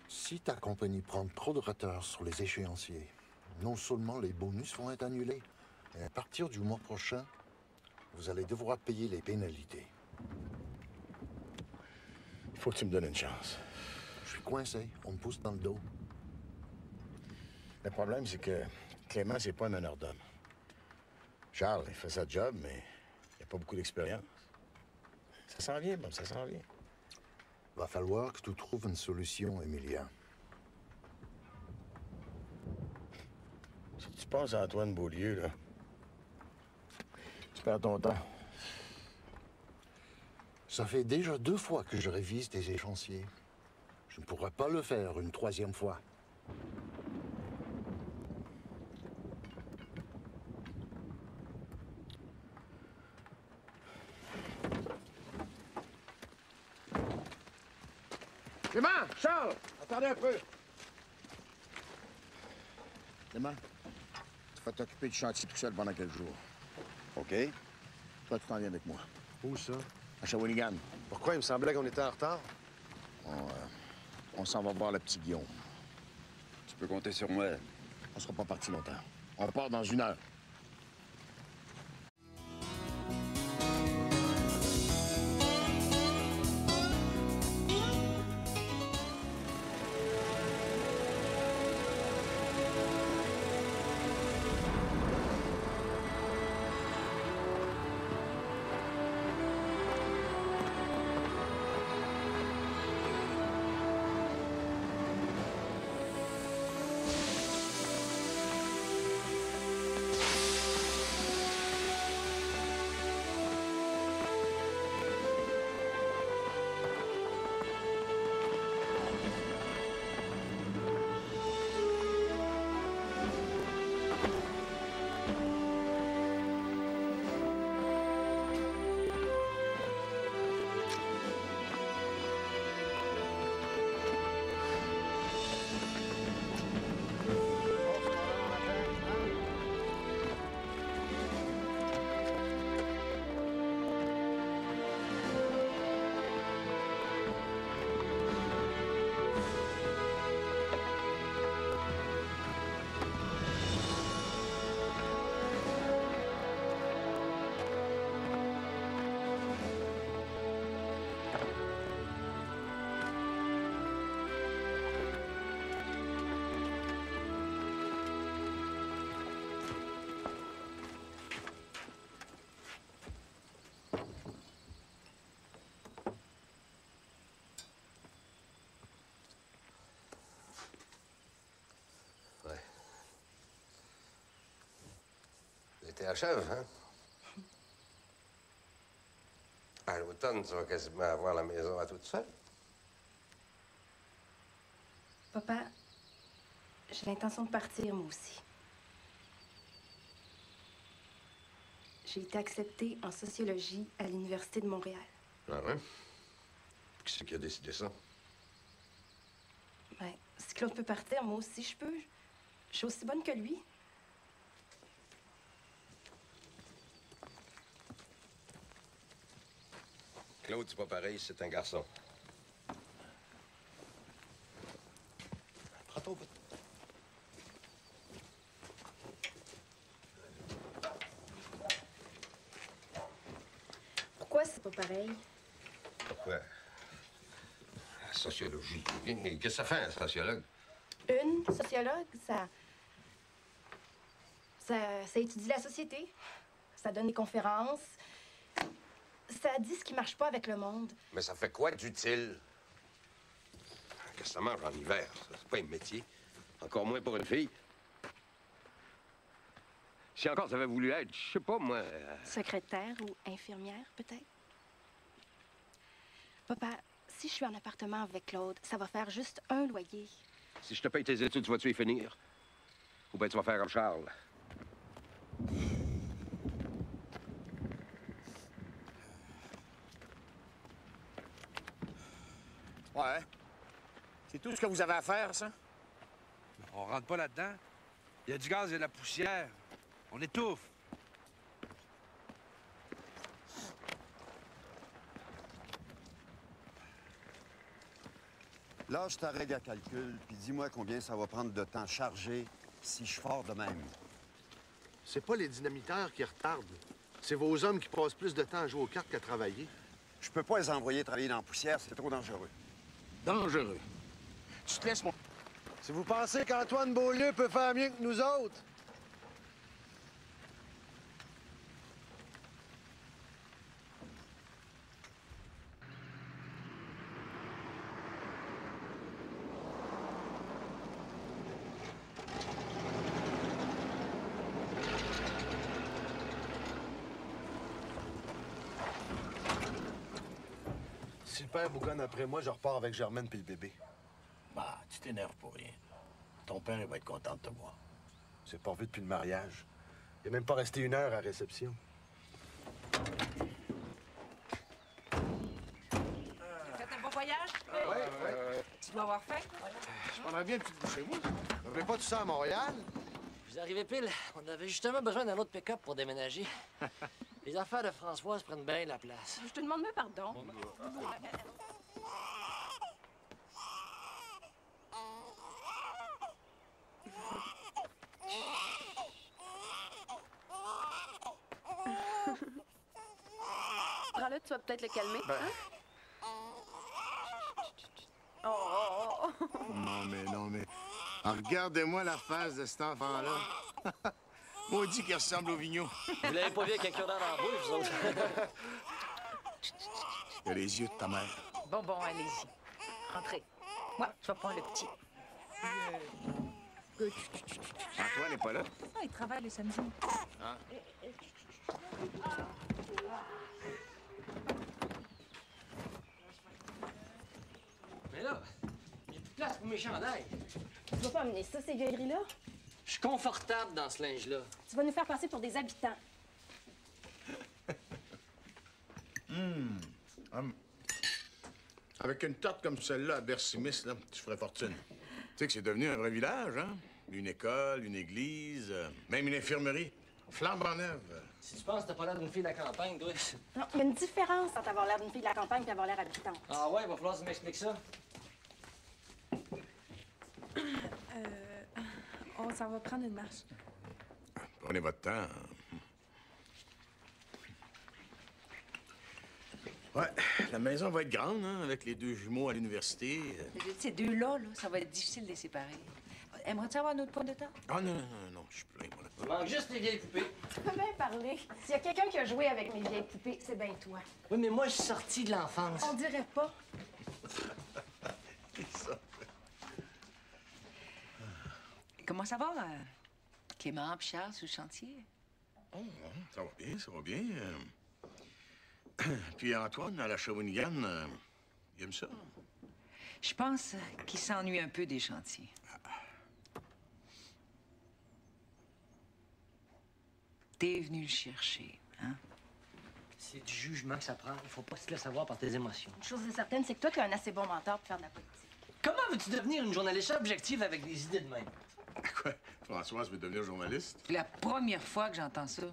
G: Si ta compagnie prend trop de retard sur les échéanciers, non seulement les bonus vont être annulés, mais à partir du mois prochain, vous allez devoir payer les pénalités.
F: Il faut que tu me donnes une chance.
G: Je suis coincé. On me pousse dans le dos.
F: Le problème, c'est que Clément, c'est pas un meneur d'hommes. Charles, il fait sa job, mais il a pas beaucoup d'expérience. Ça s'en vient, bon, ça s'en vient.
G: Va falloir que tu trouves une solution, Emilien.
F: Si tu penses à Antoine Beaulieu, là, tu perds ton temps.
G: Ça fait déjà 2 fois que je révise tes échéanciers. Je ne pourrais pas le faire une 3e fois.
C: Clément! Charles! Attendez un peu.
F: Clément, tu vas t'occuper du chantier tout seul pendant quelques jours. OK? Toi, tu t'en viens avec moi.
O: Où ça?
F: À Shawinigan.
O: Pourquoi? Il me semblait qu'on était en retard.
F: On s'en va voir le petit Guillaume.
R: Tu peux compter sur moi.
F: On sera pas parti longtemps. On part dans 1 heure.
A: L'été achève, hein? À l'automne, tu vas quasiment avoir la maison à toute seule.
B: Papa, j'ai l'intention de partir, moi aussi. J'ai été acceptée en sociologie à l'Université de Montréal.
A: Ah ouais? Qui c'est qui a décidé ça?
B: Ben, si Claude peut partir, moi aussi je peux. Je suis aussi bonne que lui.
A: Claude, c'est pas pareil, c'est un garçon. Prends ton bout.
B: Pourquoi c'est pas pareil?
A: Pourquoi? La sociologie. Qu'est-ce que ça fait, un sociologue?
B: Une sociologue, ça étudie la société. Ça donne des conférences. Ça dit ce qui marche pas avec le monde.
A: Mais ça fait quoi d'utile? Qu'est-ce que ça mange en hiver? Ça, c'est pas un métier. Encore moins pour une fille. Si encore ça avait voulu être, je sais pas, moi...
B: Secrétaire ou infirmière, peut-être? Papa, si je suis en appartement avec Claude, ça va faire juste un loyer.
A: Si je te paye tes études, tu vas-tu y finir? Ou bien tu vas faire comme Charles?
C: Ouais. C'est tout ce que vous avez à faire, ça?
D: On rentre pas là-dedans. Il y a du gaz et de la poussière. On étouffe.
U: Lâche ta règle à calcul, puis dis-moi combien ça va prendre de temps chargé si je fort de même.
O: C'est pas les dynamiteurs qui retardent. C'est vos hommes qui passent plus de temps à jouer aux cartes qu'à travailler.
U: Je peux pas les envoyer travailler dans la poussière, c'est trop dangereux.
C: Dangereux. Tu te laisses, mon...
O: Si vous pensez qu'Antoine Beaulieu peut faire mieux que nous autres... Si le père bougonne après moi, je repars avec Germaine puis le bébé.
F: Bah, tu t'énerves pour rien. Ton père, il va être content de te voir.
O: C'est pas vu depuis le mariage. Il est même pas resté 1 heure à réception.
J: Faites un bon voyage?
O: Ouais.
J: Tu dois avoir faim?
O: Je prendrais bien une petite bouchée, moi. Vous n'avez pas tout ça à Montréal?
I: Vous arrivez pile. On avait justement besoin d'un autre pick-up pour déménager. Les affaires de Françoise prennent bien la place.
B: Je te demande même pardon.
L: Prends-le, tu vas peut-être le calmer.
O: Ben.
L: Hein? Oh.
C: Non, mais... Ah, regardez-moi la face de cet enfant-là. Maudit qu'il ressemble au vigneault.
I: Vous l'avez pas vu avec un cure-dent dans la bouche, vous autres?
C: Il a les yeux de ta mère.
J: Bon, allez-y. Rentrez. Moi, je vais prendre le petit.
C: Antoine n'est pas là?
J: Ah, il travaille le samedi.
C: Ah.
I: Mais là, il n'y a plus de place pour mes chandails.
B: Tu vas pas amener ça, ces vieilleries-là?
I: Je suis confortable dans ce linge-là.
B: Tu vas nous faire passer pour des habitants.
C: Avec une tarte comme celle-là à Bercy-Miss, là, tu ferais fortune. Tu sais que c'est devenu un vrai village, hein? Une école, une église, même une infirmerie. Flambant neuve.
I: Si tu penses que t'as pas l'air d'une fille de la campagne, toi.
B: Non, il y a une différence entre avoir l'air d'une fille de la campagne et avoir l'air habitante.
I: Ah ouais, il va falloir que tu m'expliques ça.
L: On s'en va prendre une marche.
C: Prenez votre temps. Ouais, la maison va être grande, hein, avec les 2 jumeaux à l'université.
J: Ces deux-là, ça va être difficile de les séparer. Aimerais-tu avoir un autre point de temps?
C: Ah non, je suis plein, moi, là.
I: Il manque juste les vieilles poupées.
B: Tu peux bien parler. S'il y a quelqu'un qui a joué avec mes vieilles poupées, c'est bien toi.
I: Oui, mais moi, je suis sorti de l'enfance.
B: On dirait pas.
C: C'est ça.
J: Comment ça va, Clément, puis Charles, sur le chantier?
C: Oh, ça va bien, ça va bien. Puis Antoine, à la Shawinigan, il aime ça.
J: Je pense qu'il s'ennuie un peu des chantiers. T'es venu le chercher, hein?
I: C'est du jugement que ça prend. Il faut pas se laisser avoir par tes émotions.
B: Une chose est certaine, c'est que toi, tu es un assez bon mentor pour faire de la politique.
I: Comment veux-tu devenir une journaliste objective avec des idées de même?
C: Quoi? Françoise veut devenir journaliste?
J: C'est la première fois que j'entends ça.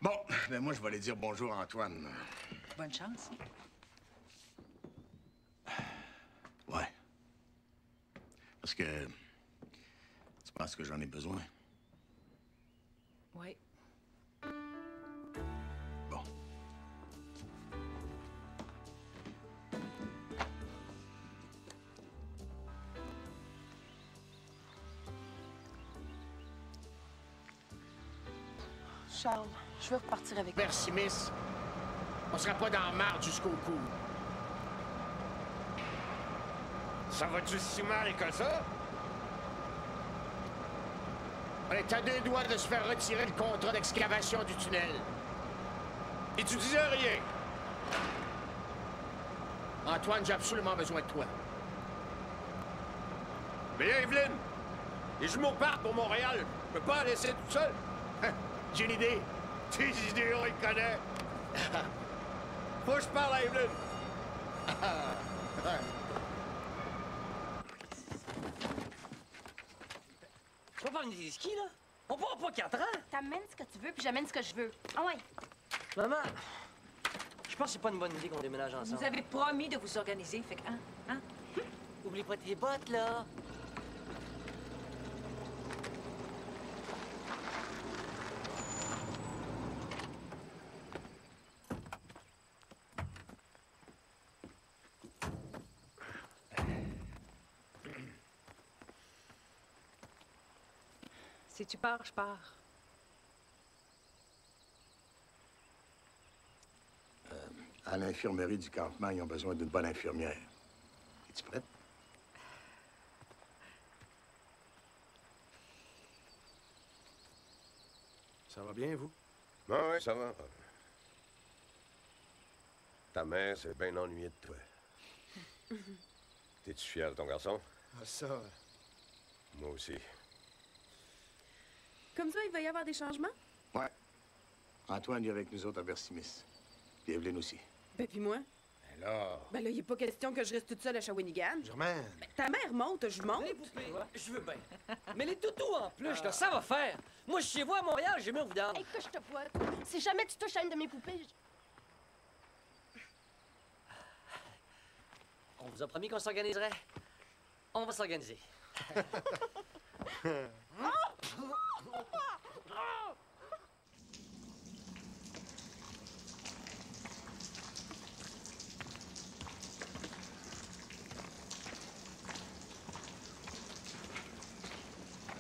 C: Bon, ben moi, je vais aller dire bonjour à Antoine.
J: Bonne chance.
C: Ouais. Parce que... Tu penses que j'en ai besoin?
J: Oui.
C: Bon.
B: Charles, je veux repartir avec toi.
C: Merci, Miss. On sera pas dans la marde jusqu'au cou. Ça va-tu si mal que ça? On est à 2 doigts de se faire retirer le contrat d'excavation du tunnel. Et tu disais rien. Antoine, j'ai absolument besoin de toi. Mais Evelyne, les jumeaux partent pour Montréal. Je peux pas la laisser toute seule. J'ai une idée. Tes idées, on les connaît. Faut que je parle à Evelyne.
I: Tu vas faire une idée ski, là? On part pas 4 ans.
B: T'amènes ce que tu veux, puis j'amène ce que je veux. Ah ouais.
I: Maman, je pense que c'est pas une bonne idée qu'on déménage ensemble.
J: Vous avez promis de vous organiser, fait que, hein?
I: Oublie pas tes bottes, là.
J: Si tu pars, je pars.
F: À l'infirmerie du campement, ils ont besoin d'une bonne infirmière. Es-tu prête?
E: Ça va bien, vous?
A: Ah oui, ça va. Ta mère s'est bien ennuyée de toi. T'es-tu fier de ton garçon?
E: Ah, ça...
A: Moi aussi.
L: Comme ça, il va y avoir des changements?
F: Ouais. Antoine est avec nous autres à Bercimis. Puis Evelyne aussi.
L: Ben, puis moi?
A: Ben là...
L: Ben là, il n'est pas question que je reste toute seule à Shawinigan.
E: Germaine!
L: Ben, ta mère monte, je monte.
I: Les poupées, je veux bien. Mais les toutous en plus, là, ça va faire. Moi, je suis chez vous à Montréal, j'ai mis au vidange.
B: Hey, que je te vois. Si jamais tu touches à une de mes poupées,
I: On vous a promis qu'on s'organiserait. On va s'organiser.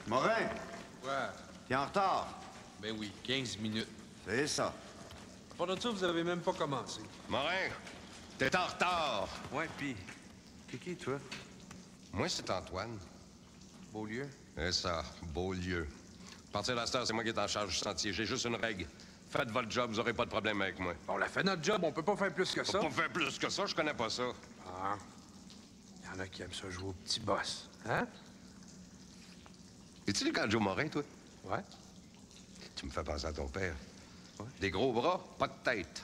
U: Morin!
P: Ouais.
U: T'es en retard.
P: Ben oui, 15 minutes.
U: C'est ça.
P: Pendant ça, vous avez même pas commencé.
A: Morin, t'es en retard.
D: Ouais, pis... T'es qui, toi?
A: Moi, c'est Antoine.
D: Beaulieu?
A: C'est ça, Beaulieu. À partir de la star, c'est moi qui est en charge du chantier. J'ai juste une règle. Faites votre job, vous aurez pas de problème avec moi.
D: On l'a fait notre job, on peut pas faire plus que ça.
A: On peut pas faire plus que ça, je connais pas ça.
D: Ah. Y en a qui aiment ça jouer au petit boss. Hein?
A: Es-tu le gars Joe Morin, toi?
D: Ouais.
A: Tu me fais penser à ton père. Ouais. Des gros bras, pas de tête.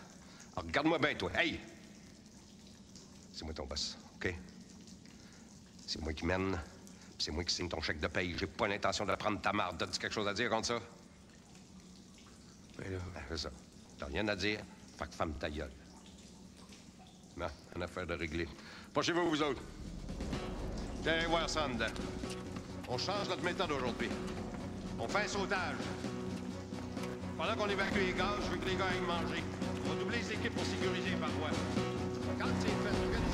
A: Alors, regarde-moi bien, toi. Hey! C'est moi ton boss, OK? C'est moi qui mène, puis c'est moi qui signe ton chèque de paye. J'ai pas l'intention de prendre ta marde. T'as-tu quelque chose à dire contre ça?
D: Ben là...
A: C'est ça. T'as rien à dire? Fait que ferme ta gueule. Non, une affaire de régler. Pas chez vous, vous autres. Viens voir ça en dedans. On change notre méthode aujourd'hui. On fait un sautage. Pendant qu'on évacue les gaz, je veux que les gars aillent manger. On va doubler les équipes pour sécuriser les parois. Quand c'est fait,